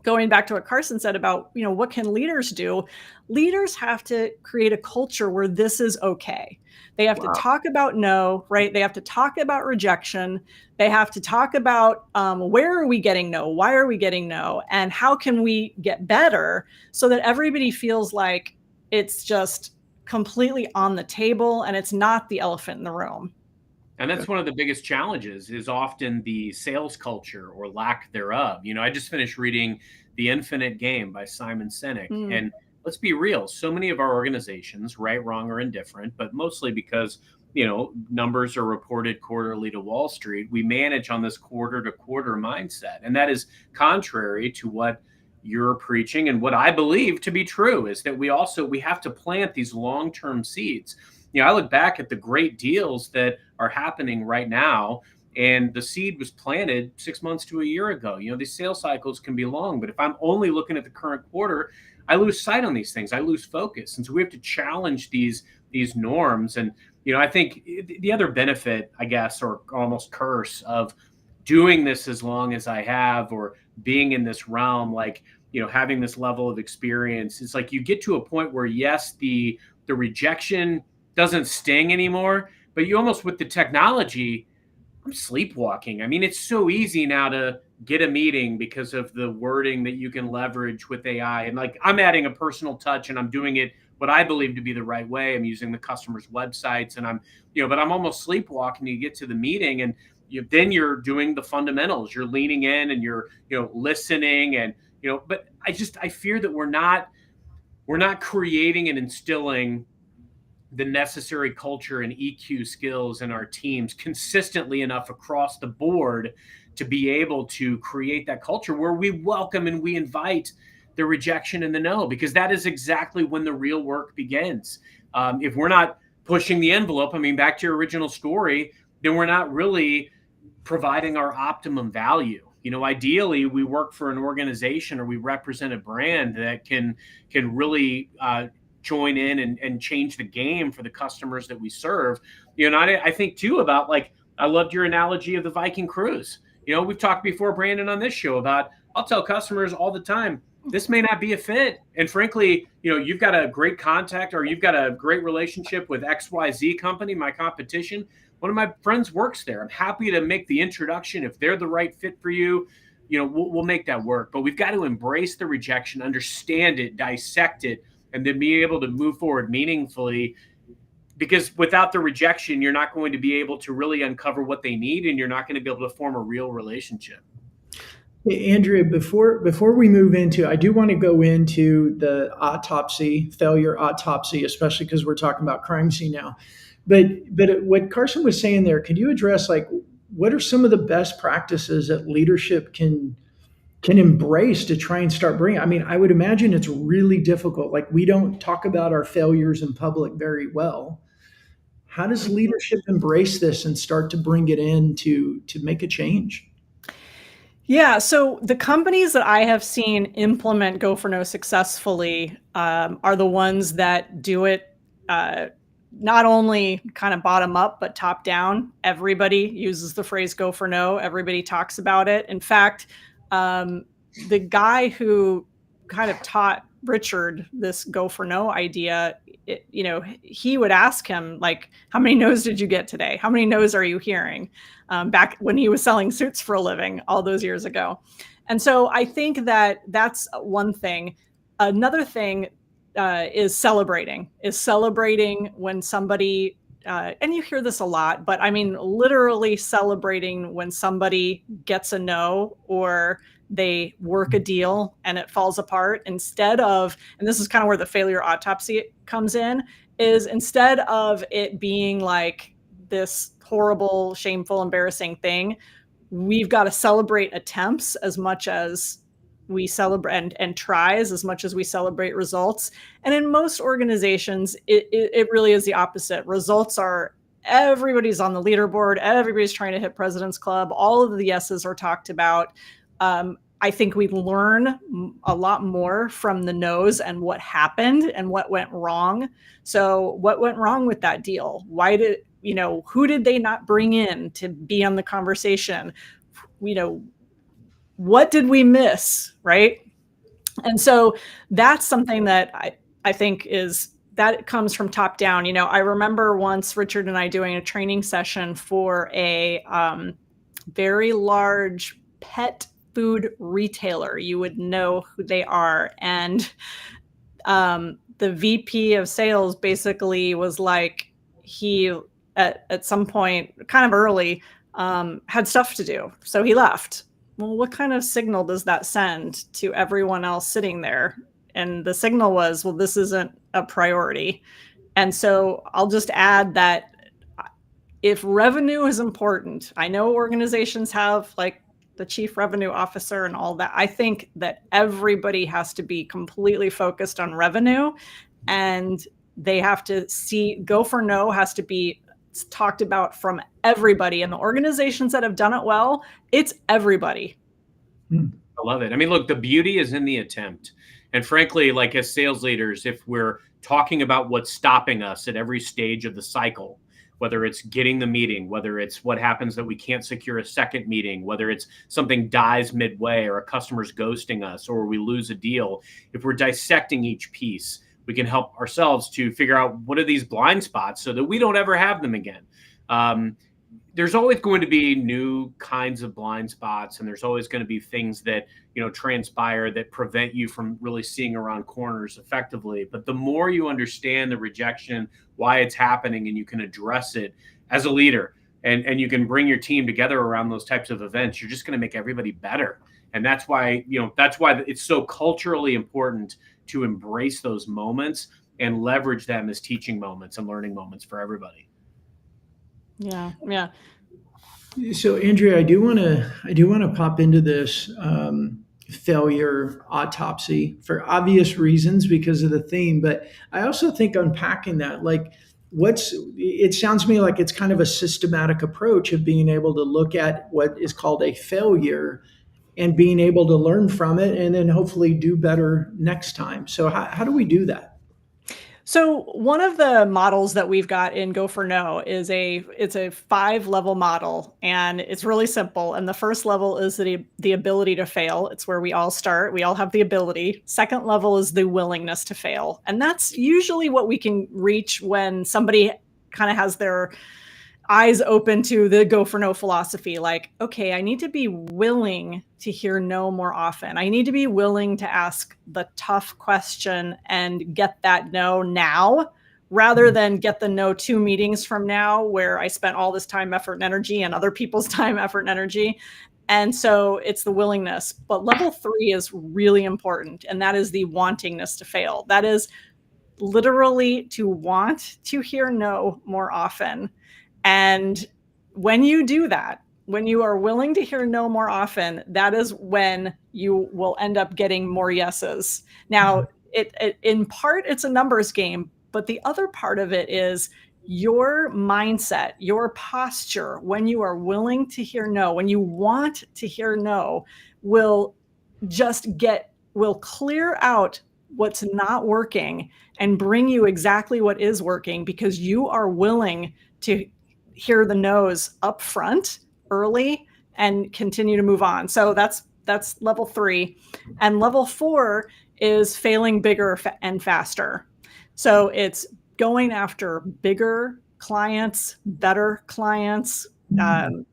going back to what Carson said about, what can leaders do? Leaders have to create a culture where this is okay. They have to talk about no, right? They have to talk about rejection. They have to talk about where are we getting no? Why are we getting no? And how can we get better so that everybody feels like it's just completely on the table and it's not the elephant in the room. And that's one of the biggest challenges, is often the sales culture or lack thereof. I just finished reading The Infinite Game by Simon Sinek. And let's be real, so many of our organizations, right, wrong, or indifferent, but mostly because, numbers are reported quarterly to Wall Street, we manage on this quarter to quarter mindset. And that is contrary to what you're preaching and what I believe to be true, is that we have to plant these long-term seeds. I look back at the great deals that are happening right now, and the seed was planted 6 months to a year ago. These sales cycles can be long, but if I'm only looking at the current quarter, I lose sight on these things. I lose focus. And so we have to challenge these norms. And, I think the other benefit, I guess, or almost curse of doing this as long as I have, or being in this realm, like, having this level of experience, is like you get to a point where, yes, the rejection doesn't sting anymore, but you almost, with the technology, I'm sleepwalking. I mean, it's so easy now to get a meeting because of the wording that you can leverage with AI. And like, I'm adding a personal touch and I'm doing it what I believe to be the right way. I'm using the customer's websites and but I'm almost sleepwalking. You get to the meeting and then you're doing the fundamentals. You're leaning in and you're, listening and, but I fear that we're not creating and instilling the necessary culture and EQ skills in our teams consistently enough across the board to be able to create that culture where we welcome and we invite the rejection and the no, because that is exactly when the real work begins. If we're not pushing the envelope, back to your original story, then we're not really providing our optimum value. Ideally, we work for an organization or we represent a brand that can really join in and change the game for the customers that we serve. And I think too about, like, I loved your analogy of the Viking cruise. We've talked before, Brandon, on this show about, I'll tell customers all the time, this may not be a fit. And frankly, you've got a great contact or you've got a great relationship with XYZ company, my competition. One of my friends works there. I'm happy to make the introduction. If they're the right fit for you, we'll make that work. But we've got to embrace the rejection, understand it, dissect it, and then be able to move forward meaningfully, because without the rejection, you're not going to be able to really uncover what they need, and you're not going to be able to form a real relationship. Hey, Andrea, before we move into, I do want to go into the failure autopsy, especially because we're talking about crime scene now. But what Carson was saying there, could you address, like, what are some of the best practices that leadership can embrace to try and start bringing? I would imagine it's really difficult. Like, we don't talk about our failures in public very well. How does leadership embrace this and start to bring it in to make a change? Yeah, so the companies that I have seen implement Go for No successfully are the ones that do it uh, not only kind of bottom up, but top down. Everybody uses the phrase Go for No. Everybody talks about it. In fact, the guy who kind of taught Richard this Go for No idea, he would ask him, like, how many no's did you get today? How many no's are you hearing? Back when he was selling suits for a living all those years ago. And so I think that that's one thing. Another thing is celebrating when somebody, and you hear this a lot, but I mean, literally celebrating when somebody gets a no or they work a deal and it falls apart, instead of, and this is kind of where the failure autopsy comes in, is instead of it being like this horrible, shameful, embarrassing thing, we've got to celebrate attempts as much as we celebrate and tries as much as we celebrate results. And in most organizations, it really is the opposite. Results are, everybody's on the leaderboard, everybody's trying to hit President's Club, all of the yeses are talked about. I think we learn a lot more from the no's and what happened and what went wrong. So what went wrong with that deal? Why did, who did they not bring in to be on the conversation? What did we miss, right? And so that's something that I think that comes from top down. I remember once Richard and I doing a training session for a very large pet food retailer. You would know who they are. And the VP of sales basically was like, he at some point, kind of early, had stuff to do. So he left. Well, what kind of signal does that send to everyone else sitting there? And the signal was, well, this isn't a priority. And so I'll just add that if revenue is important, I know organizations have like the chief revenue officer and all that. I think that everybody has to be completely focused on revenue, and they have to see Go for No has to be talked about from everybody. And the organizations that have done it well, it's everybody. I love it. I mean, look, the beauty is in the attempt. And frankly, like as sales leaders, if we're talking about what's stopping us at every stage of the cycle, whether it's getting the meeting, whether it's what happens that we can't secure a second meeting, whether it's something dies midway or a customer's ghosting us or we lose a deal, if we're dissecting each piece, we can help ourselves to figure out what are these blind spots so that we don't ever have them again. There's always going to be new kinds of blind spots, and there's always going to be things that transpire that prevent you from really seeing around corners effectively. But the more you understand the rejection, why it's happening, and you can address it as a leader, and you can bring your team together around those types of events, you're just going to make everybody better. And that's why it's so culturally important to embrace those moments and leverage them as teaching moments and learning moments for everybody. Yeah. So, Andrea, I do want to pop into this failure autopsy for obvious reasons because of the theme, but I also think unpacking that, like, it sounds to me like it's kind of a systematic approach of being able to look at what is called a failure and being able to learn from it and then hopefully do better next time. So, how do we do that? So one of the models that we've got in Go for No is it's a 5-level model, and it's really simple. And the first level is the ability to fail. It's where we all start. We all have the ability. Second level is the willingness to fail. And that's usually what we can reach when somebody kind of has their eyes open to the Go for No philosophy. Like, okay, I need to be willing to hear no more often. I need to be willing to ask the tough question and get that no now, rather than get the no 2 meetings from now where I spent all this time, effort, and energy, and other people's time, effort, and energy. And so it's the willingness. But level 3 is really important, and that is the wantingness to fail. That is literally to want to hear no more often. And when you do that, when you are willing to hear no more often, that is when you will end up getting more yeses. Now, in part, it's a numbers game, but the other part of it is your mindset, your posture, when you are willing to hear no, when you want to hear no, will clear out what's not working and bring you exactly what is working, because you are willing to hear the no's up front early and continue to move on. So that's level 3. And level 4 is failing bigger and faster. So it's going after bigger clients, better clients,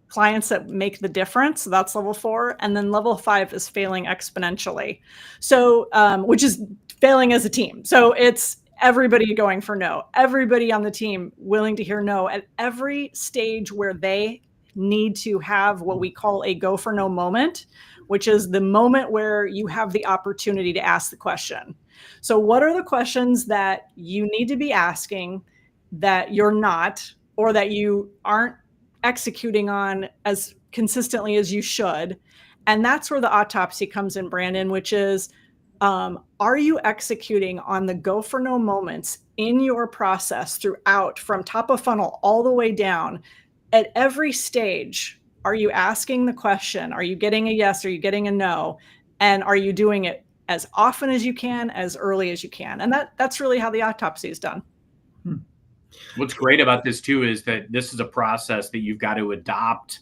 clients that make the difference. So that's level 4. And then level 5 is failing exponentially. So, which is failing as a team. So it's everybody going for no, everybody on the team willing to hear no at every stage where they need to have what we call a go for no moment, which is the moment where you have the opportunity to ask the question. So what are the questions that you need to be asking that you're not, or that you aren't executing on as consistently as you should? And that's where the autopsy comes in, Brandon, which is, are you executing on the go for no moments in your process throughout, from top of funnel all the way down? At every stage, are you asking the question? Are you getting a yes? Are you getting a no? And are you doing it as often as you can, as early as you can? And that's really how the autopsy is done. What's great about this too is that this is a process that you've got to adopt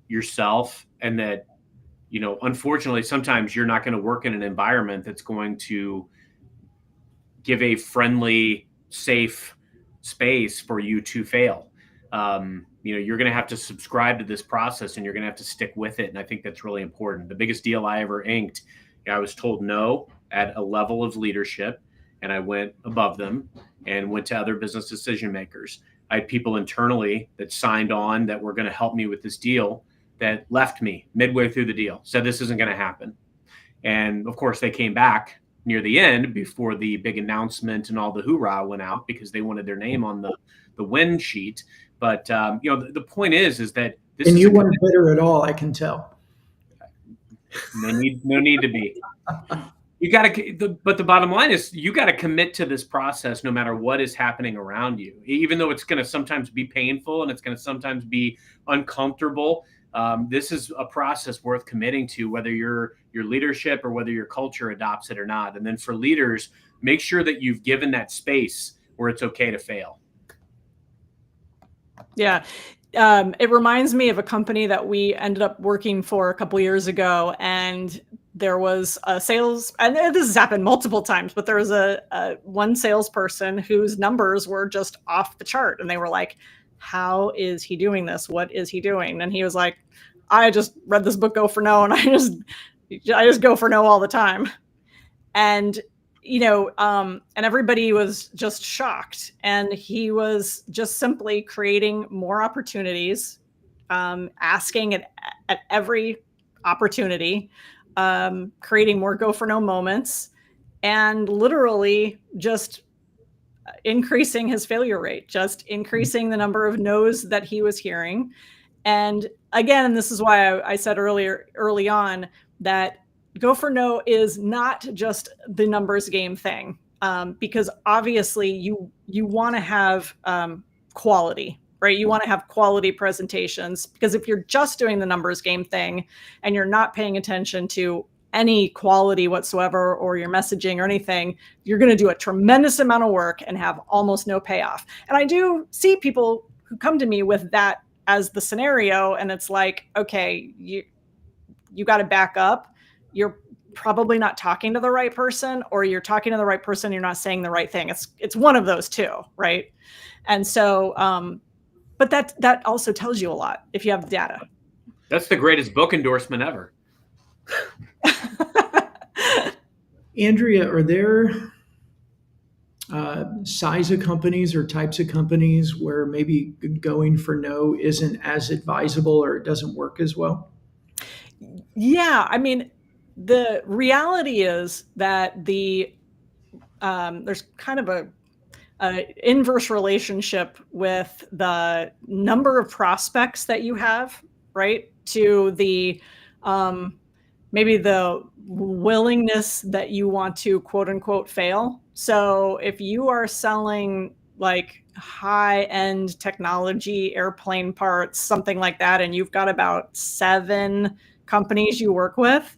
yourself, and that, you know, unfortunately, sometimes you're not going to work in an environment that's going to give a friendly, safe space for you to fail. You know, you're going to have to subscribe to this process, and you're going to have to stick with it. And I think that's really important. The biggest deal I ever inked, I was told no at a level of leadership, and I went above them and went to other business decision makers. I had people internally that signed on that were going to help me with this deal that left me midway through the deal, said this isn't going to happen. And of course, they came back near the end before the big announcement and all the hoorah went out, because they wanted their name on the win sheet. But you know, the point is that this. And you weren't bitter at all, I can tell. No need to be. You got to, but the bottom line is you got to commit to this process no matter what is happening around you, even though it's going to sometimes be painful and it's going to sometimes be uncomfortable. This is a process worth committing to, whether your leadership or whether your culture adopts it or not. And then for leaders, make sure that you've given that space where it's okay to fail. Yeah. It reminds me of a company that we ended up working for a couple years ago, and there was a sales, and this has happened multiple times, but there was a one salesperson whose numbers were just off the chart, and they were like, how is he doing this? What is he doing? And he was like, I just read this book, Go for No, and I just go for no all the time. And you know, and everybody was just shocked. And he was just simply creating more opportunities, asking at every opportunity, creating more go for no moments, and literally just increasing his failure rate, just increasing the number of no's that he was hearing. And again, this is why I said early on that go for no is not just the numbers game thing, because obviously you want to have quality, right? You want to have quality presentations, because if you're just doing the numbers game thing and you're not paying attention to any quality whatsoever, or your messaging or anything, you're going to do a tremendous amount of work and have almost no payoff. And I do see people who come to me with that as the scenario, and it's like, okay, you got to back up. You're probably not talking to the right person, or you're talking to the right person, you're not saying the right thing. It's one of those two, right? And so, but that also tells you a lot if you have data. That's the greatest book endorsement ever. Andrea, are there size of companies or types of companies where maybe going for no isn't as advisable, or it doesn't work as well? Yeah, I mean, the reality is that there's kind of a inverse relationship with the number of prospects that you have, right, to the maybe the willingness that you want to quote unquote fail. So if you are selling like high-end technology, airplane parts, something like that, and you've got about 7 companies you work with,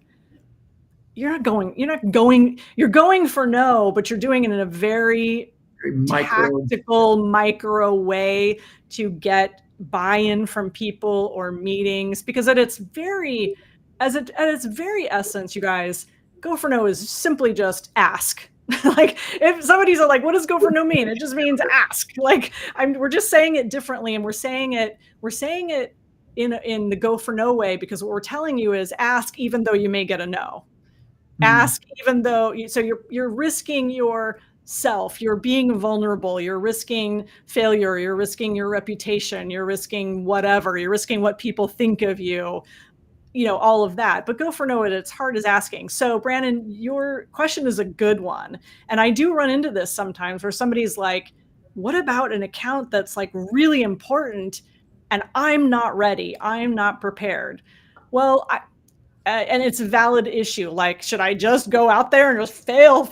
you're going for no, but you're doing it in a very Micro. tactical, micro way to get buy-in from people or meetings, because at its very essence, you guys, go for no is simply just ask. Like, if somebody's like, what does go for no mean? It just means ask. Like, we're just saying it differently, and we're saying it in the go for no way, because what we're telling you is ask even though you may get a no. Ask even though you're risking yourself, you're being vulnerable, you're risking failure, you're risking your reputation, you're risking whatever, you're risking what people think of you, all of that. But go for no at its heart is asking. So Brandon, your question is a good one. And I do run into this sometimes where somebody's like, what about an account that's like really important and I'm not ready, I'm not prepared? Well, and it's a valid issue. Like, should I just go out there and just fail,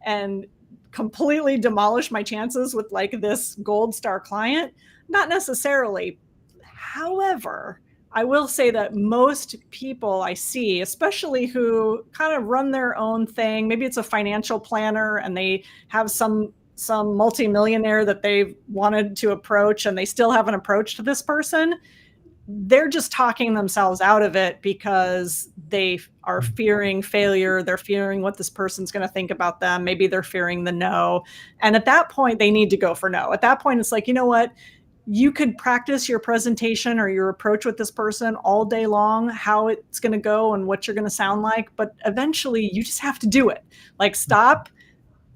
and completely demolish my chances with like this gold star client? Not necessarily. However, I will say that most people I see, especially who kind of run their own thing, maybe it's a financial planner and they have some multimillionaire that they've wanted to approach and they still haven't approached this person, they're just talking themselves out of it because they are fearing failure. They're fearing what this person's going to think about them. Maybe they're fearing the no. And at that point, they need to go for no. At that point, it's like, you know what? You could practice your presentation or your approach with this person all day long, how it's going to go and what you're going to sound like. But eventually, you just have to do it. Like, stop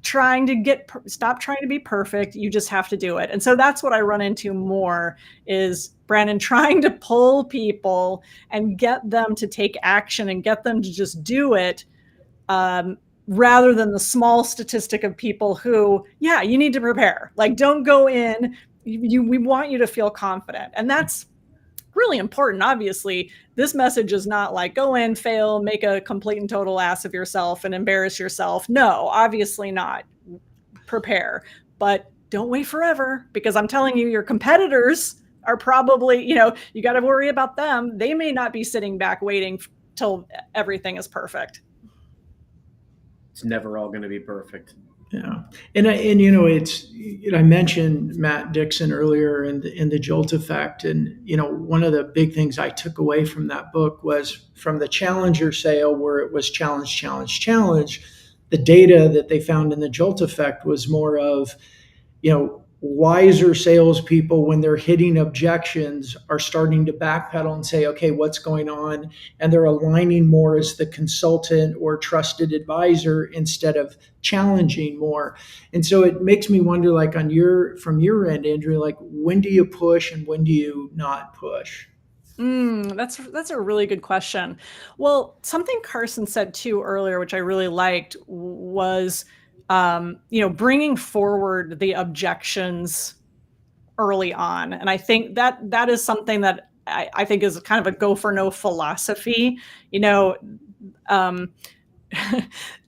trying to be perfect. You just have to do it. And so that's what I run into more is Brandon trying to pull people and get them to take action and get them to just do it, rather than the small statistic of people who, yeah, you need to prepare. Like, don't go in. We want you to feel confident. And that's really important. Obviously, this message is not like go in, fail, make a complete and total ass of yourself and embarrass yourself. No, obviously not. Prepare, but don't wait forever, because I'm telling you, your competitors are probably, you got to worry about them. They may not be sitting back waiting till everything is perfect. It's never all going to be perfect. Yeah, and it's I mentioned Matt Dixon earlier in the Jolt effect, and one of the big things I took away from that book was from the Challenger sale where it was challenge, challenge, challenge. The data that they found in the Jolt effect was more of wiser salespeople, when they're hitting objections, are starting to backpedal and say, okay, what's going on? And they're aligning more as the consultant or trusted advisor instead of challenging more. And so it makes me wonder, like from your end, Andrea, like when do you push and when do you not push? That's a really good question. Well, something Carson said too earlier, which I really liked, was bringing forward the objections early on. And I think that is something that I think is kind of a go for no philosophy.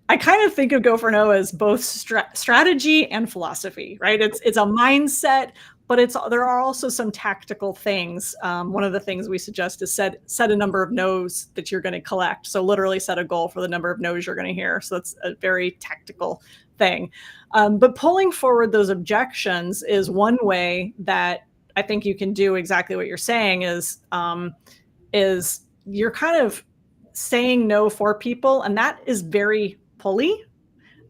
I kind of think of go for no as both strategy and philosophy, right? It's a mindset, but there are also some tactical things. One of the things we suggest is set a number of no's that you're going to collect. So literally set a goal for the number of no's you're going to hear. So that's a very tactical thing. But pulling forward those objections is one way that I think you can do exactly what you're saying is you're kind of saying no for people, and that is very pulley.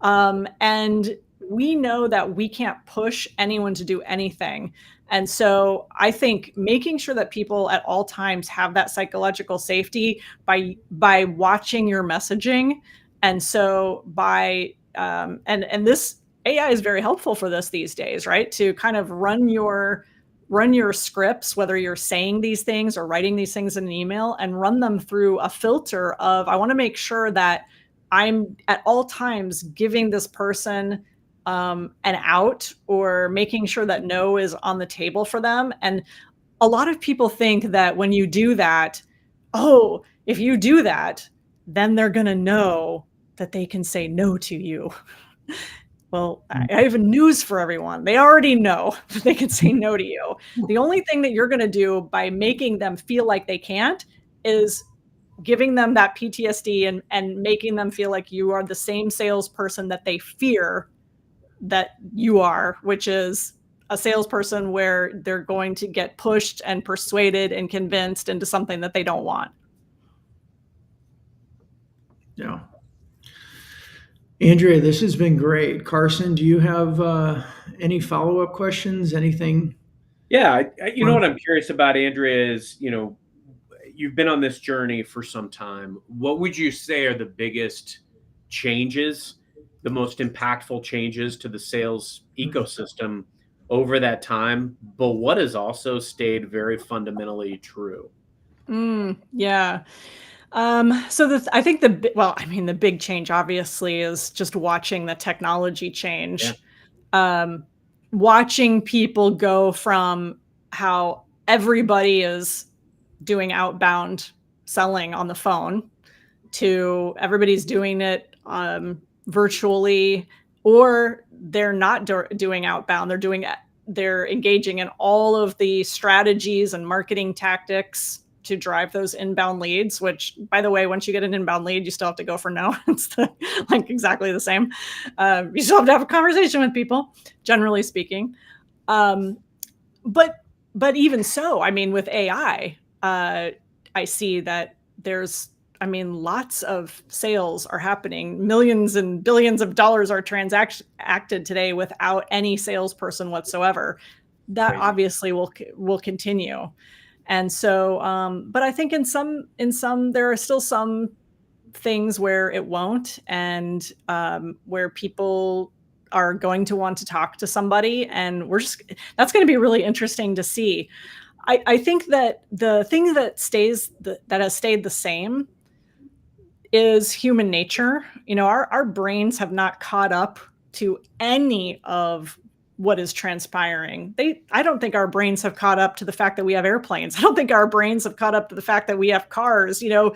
And we know that we can't push anyone to do anything. And so I think making sure that people at all times have that psychological safety by watching your messaging. And so and this AI is very helpful for this these days, right? To kind of run your scripts, whether you're saying these things or writing these things in an email, and run them through a filter of, I want to make sure that I'm at all times giving this person an out, or making sure that no is on the table for them. And a lot of people think that when you do that, if you do that, then they're going to know that they can say no to you. Well, I have news for everyone. They already know they can say no to you. The only thing that you're going to do by making them feel like they can't is giving them that PTSD and making them feel like you are the same salesperson that they fear that you are, which is a salesperson where they're going to get pushed and persuaded and convinced into something that they don't want. Yeah. Andrea, this has been great. Carson, do you have any follow-up questions? Anything? Yeah, you know what I'm curious about, Andrea, is, you know, you've been on this journey for some time. What would you say are the biggest changes, the most impactful changes to the sales ecosystem over that time? But what has also stayed very fundamentally true? Yeah. So I think the big change obviously is just watching the technology change. Um, Watching people go from how everybody is doing outbound selling on the phone to everybody's doing it virtually, or they're not doing outbound. They're engaging in all of the strategies and marketing tactics to drive those inbound leads, which, by the way, once you get an inbound lead, you still have to go for no. It's like exactly the same. You still have to have a conversation with people, generally speaking. But even so, I mean, with AI, I see that lots of sales are happening. Millions and billions of dollars are transacted today without any salesperson whatsoever. That Crazy. obviously will continue. And so, but I think in some there are still some things where it won't, and where people are going to want to talk to somebody, and that's going to be really interesting to see. I think that the thing that has stayed the same is human nature. You know, our brains have not caught up to any of what is transpiring. I don't think our brains have caught up to the fact that we have airplanes. I don't think our brains have caught up to the fact that we have cars. You know,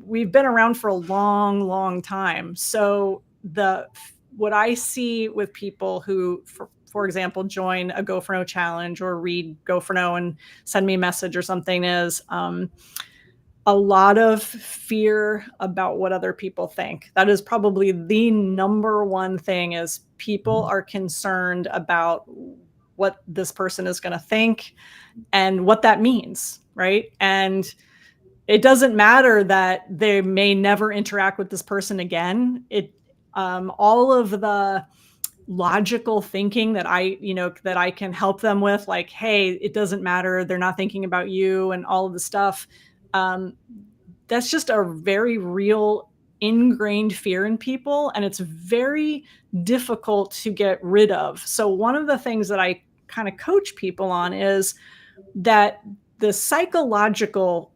we've been around for a long, long time. So what I see with people who, for example, join a Go for No challenge or read Go for No and send me a message or something is a lot of fear about what other people think. That is probably the number one thing, is people are concerned about what this person is going to think and what that means, right? And it doesn't matter that they may never interact with this person again. All of the logical thinking that I can help them with, like, hey, it doesn't matter, they're not thinking about you, and all of the stuff. That's just a very real ingrained fear in people, and it's very difficult to get rid of. So one of the things that I kind of coach people on is that the psychological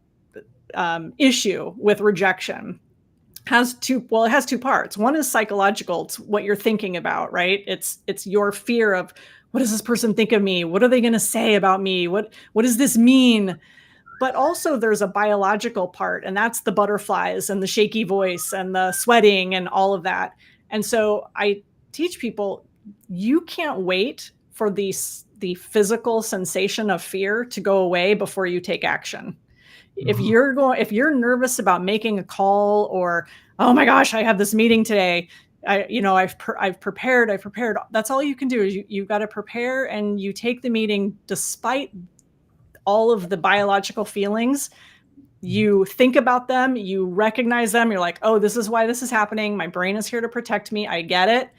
issue with rejection has two parts. One is psychological. It's what you're thinking about, right? It's your fear of, what does this person think of me? What are they going to say about me? What does this mean? But also there's a biological part, and that's the butterflies and the shaky voice and the sweating and all of that. And so I teach people, you can't wait for the physical sensation of fear to go away before you take action. If you're nervous about making a call, or, oh my gosh, I have this meeting today, I've prepared. That's all you can do, is you've got to prepare, and you take the meeting despite all of the biological feelings. You think about them, you recognize them, you're like, oh, this is why this is happening. My brain is here to protect me. I get it.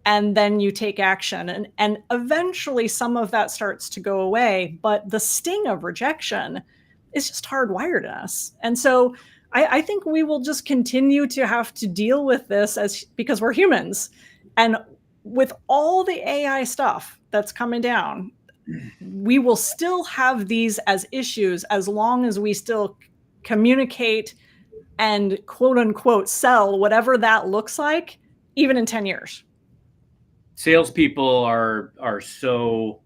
And then you take action, and eventually some of that starts to go away. But the sting of rejection is just hardwired in us. And so I think we will just continue to have to deal with this because we're humans. And with all the AI stuff that's coming down, we will still have these as issues as long as we still communicate and quote unquote sell, whatever that looks like, even in 10 years. Salespeople are so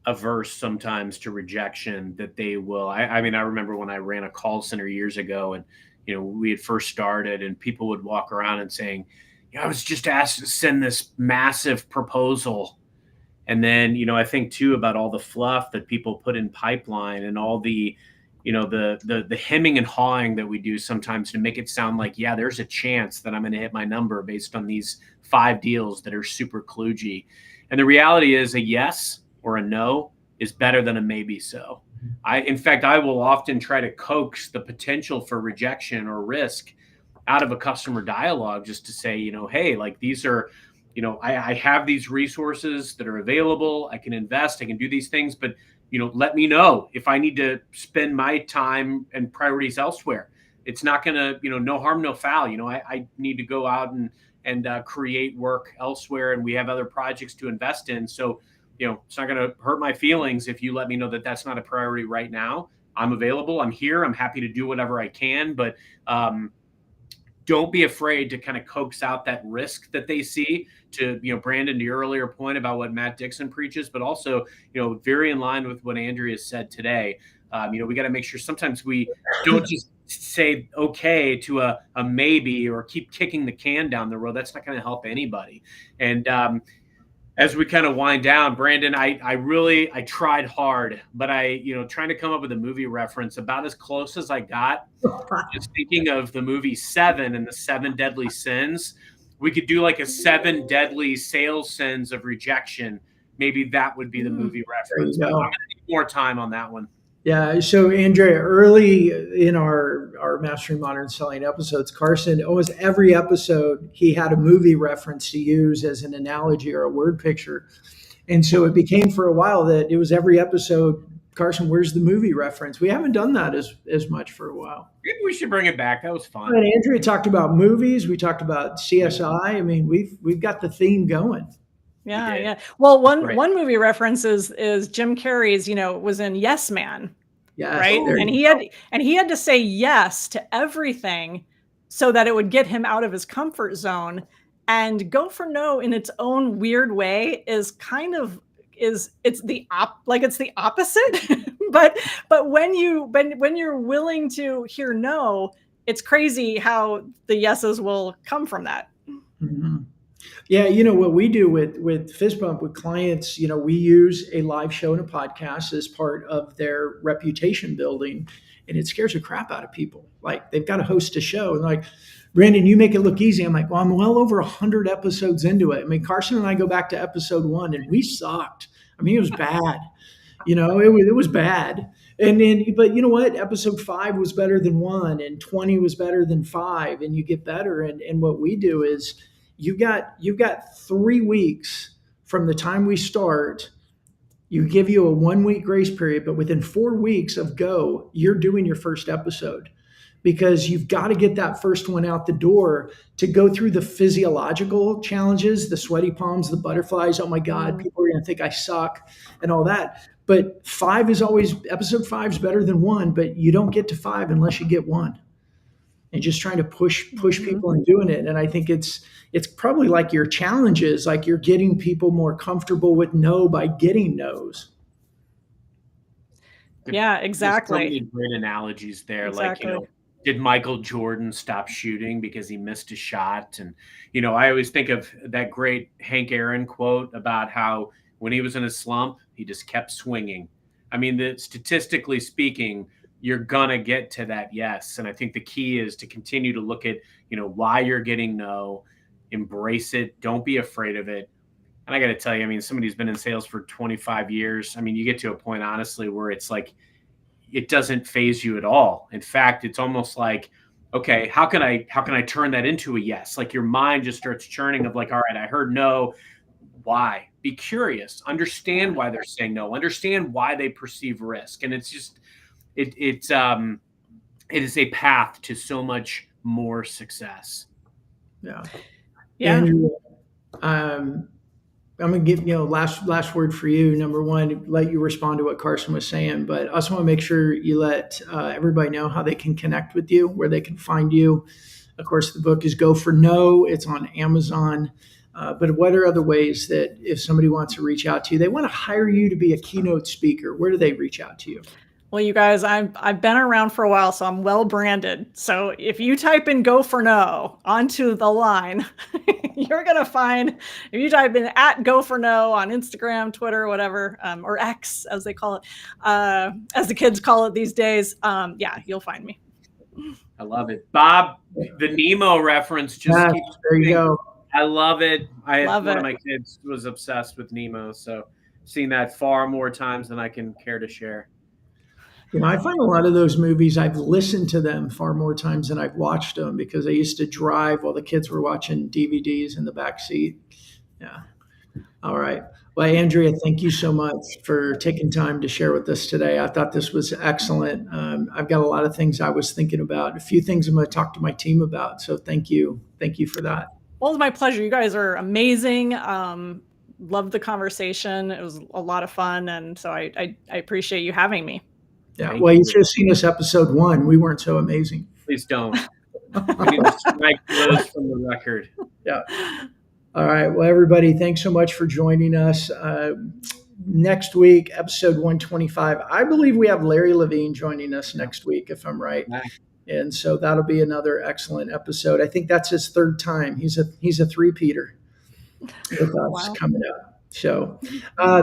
averse sometimes to rejection that they will. I mean, I remember when I ran a call center years ago, and we had first started, and people would walk around and saying, I was just asked to send this massive proposal. And then, I think too about all the fluff that people put in pipeline and all the, the hemming and hawing that we do sometimes to make it sound like, yeah, there's a chance that I'm going to hit my number based on these 5 deals that are super kludgy. And the reality is a yes or a no is better than a maybe so. In fact, I will often try to coax the potential for rejection or risk out of a customer dialogue just to say, hey, like these are, I have these resources that are available. I can invest, I can do these things, but, let me know if I need to spend my time and priorities elsewhere. It's not going to, no harm, no foul. I need to go out and create work elsewhere, and we have other projects to invest in. So, it's not going to hurt my feelings if you let me know that that's not a priority right now. I'm available. I'm here. I'm happy to do whatever I can, but don't be afraid to kind of coax out that risk that they see to, Brandon, to your earlier point about what Matt Dixon preaches, but also, very in line with what Andrea said today. We got to make sure sometimes we don't just say okay to a maybe or keep kicking the can down the road. That's not going to help anybody. And as we kind of wind down, Brandon, I tried hard, but trying to come up with a movie reference about as close as I got. Just thinking of the movie Seven and the 7 deadly sins. We could do like a 7 deadly sales sins of rejection. Maybe that would be the movie reference. But I'm going to need more time on that one. Yeah. So Andrea, early in our Mastering Modern Selling episodes, Carson, almost every episode, he had a movie reference to use as an analogy or a word picture. And so it became for a while that it was every episode, Carson, where's the movie reference? We haven't done that as much for a while. Maybe we should bring it back. That was fun. And Andrea talked about movies. We talked about CSI. I mean, we've got the theme going. Yeah, yeah. Well, one movie reference is Jim Carrey's, was in Yes Man. Yeah. Right. And he had to say yes to everything so that it would get him out of his comfort zone. And go for no in its own weird way is kind of it's the opposite. but when you're willing to hear no, it's crazy how the yeses will come from that. Mm-hmm. Yeah, what we do with Fist Bump with clients, we use a live show and a podcast as part of their reputation building, and it scares the crap out of people. Like they've got to host a show, and like, Brandon, you make it look easy. I'm like, well, I'm well over 100 episodes into it. I mean, Carson and I go back to episode 1, and we sucked. I mean, it was bad. It was bad. And then, but you know what? Episode 5 was better than 1, and 20 was better than 5, and you get better. And what we do is, you've got 3 weeks from the time we start. You give you a 1-week grace period, but within 4 weeks of go, you're doing your first episode, because you've got to get that first one out the door to go through the physiological challenges, the sweaty palms, the butterflies. Oh my God, people are going to think I suck and all that. But episode 5 is better than 1, but you don't get to 5 unless you get 1. And just trying to push people and doing it. And I think it's probably like your challenges, like you're getting people more comfortable with no by getting no's. Yeah, exactly. There's so many great analogies there. Exactly. Like, did Michael Jordan stop shooting because he missed a shot? And, I always think of that great Hank Aaron quote about how when he was in a slump, he just kept swinging. I mean, statistically speaking, you're going to get to that yes. And I think the key is to continue to look at, why you're getting no, embrace it. Don't be afraid of it. And I got to tell you, I mean, somebody who's been in sales for 25 years, I mean, you get to a point, honestly, where it's like, it doesn't phase you at all. In fact, it's almost like, okay, how can I turn that into a yes? Like your mind just starts churning of like, all right, I heard no. Why? Be curious, understand why they're saying no, understand why they perceive risk. And it's just, it is a path to so much more success. Yeah. Yeah. And, I'm going to give, last word for you. Number one, let you respond to what Carson was saying, but I also want to make sure you let everybody know how they can connect with you, where they can find you. Of course, the book is Go for No. It's on Amazon. But what are other ways that if somebody wants to reach out to you, they want to hire you to be a keynote speaker, where do they reach out to you? Well, you guys, I've been around for a while, so I'm well branded. So if you type in "go for no" onto the line, you're gonna find. If you type in @go for no on Instagram, Twitter, whatever, or X as they call it, as the kids call it these days, yeah, you'll find me. I love it, Bob. The Nemo reference just keeps. There you go. I love it. Love One it. of my kids was obsessed with Nemo, so seen that far more times than I can care to share. I find a lot of those movies, I've listened to them far more times than I've watched them because I used to drive while the kids were watching DVDs in the back seat. Yeah. All right. Well, Andrea, thank you so much for taking time to share with us today. I thought this was excellent. I've got a lot of things I was thinking about, a few things I'm going to talk to my team about. So thank you. Thank you for that. Well, it's my pleasure. You guys are amazing. Loved the conversation. It was a lot of fun. And so I appreciate you having me. Yeah. Well, you should have seen us episode 1. We weren't so amazing. Please don't. We need to strike those from the record. Yeah. All right. Well, everybody, thanks so much for joining us. Next week, episode 125. I believe we have Larry Levine joining us next week, if I'm right. Nice. And so that'll be another excellent episode. I think that's his 3rd time. He's a three-peater with us coming up. So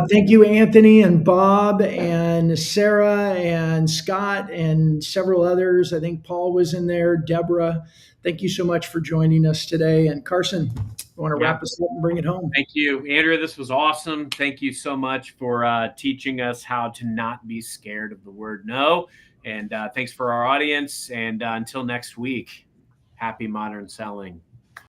thank you, Anthony and Bob and Sarah and Scott and several others. I think Paul was in there, Deborah. Thank you so much for joining us today. And Carson, I want to wrap us up and bring it home. Thank you, Andrea. This was awesome. Thank you so much for teaching us how to not be scared of the word no. And thanks for our audience. And until next week, happy modern selling.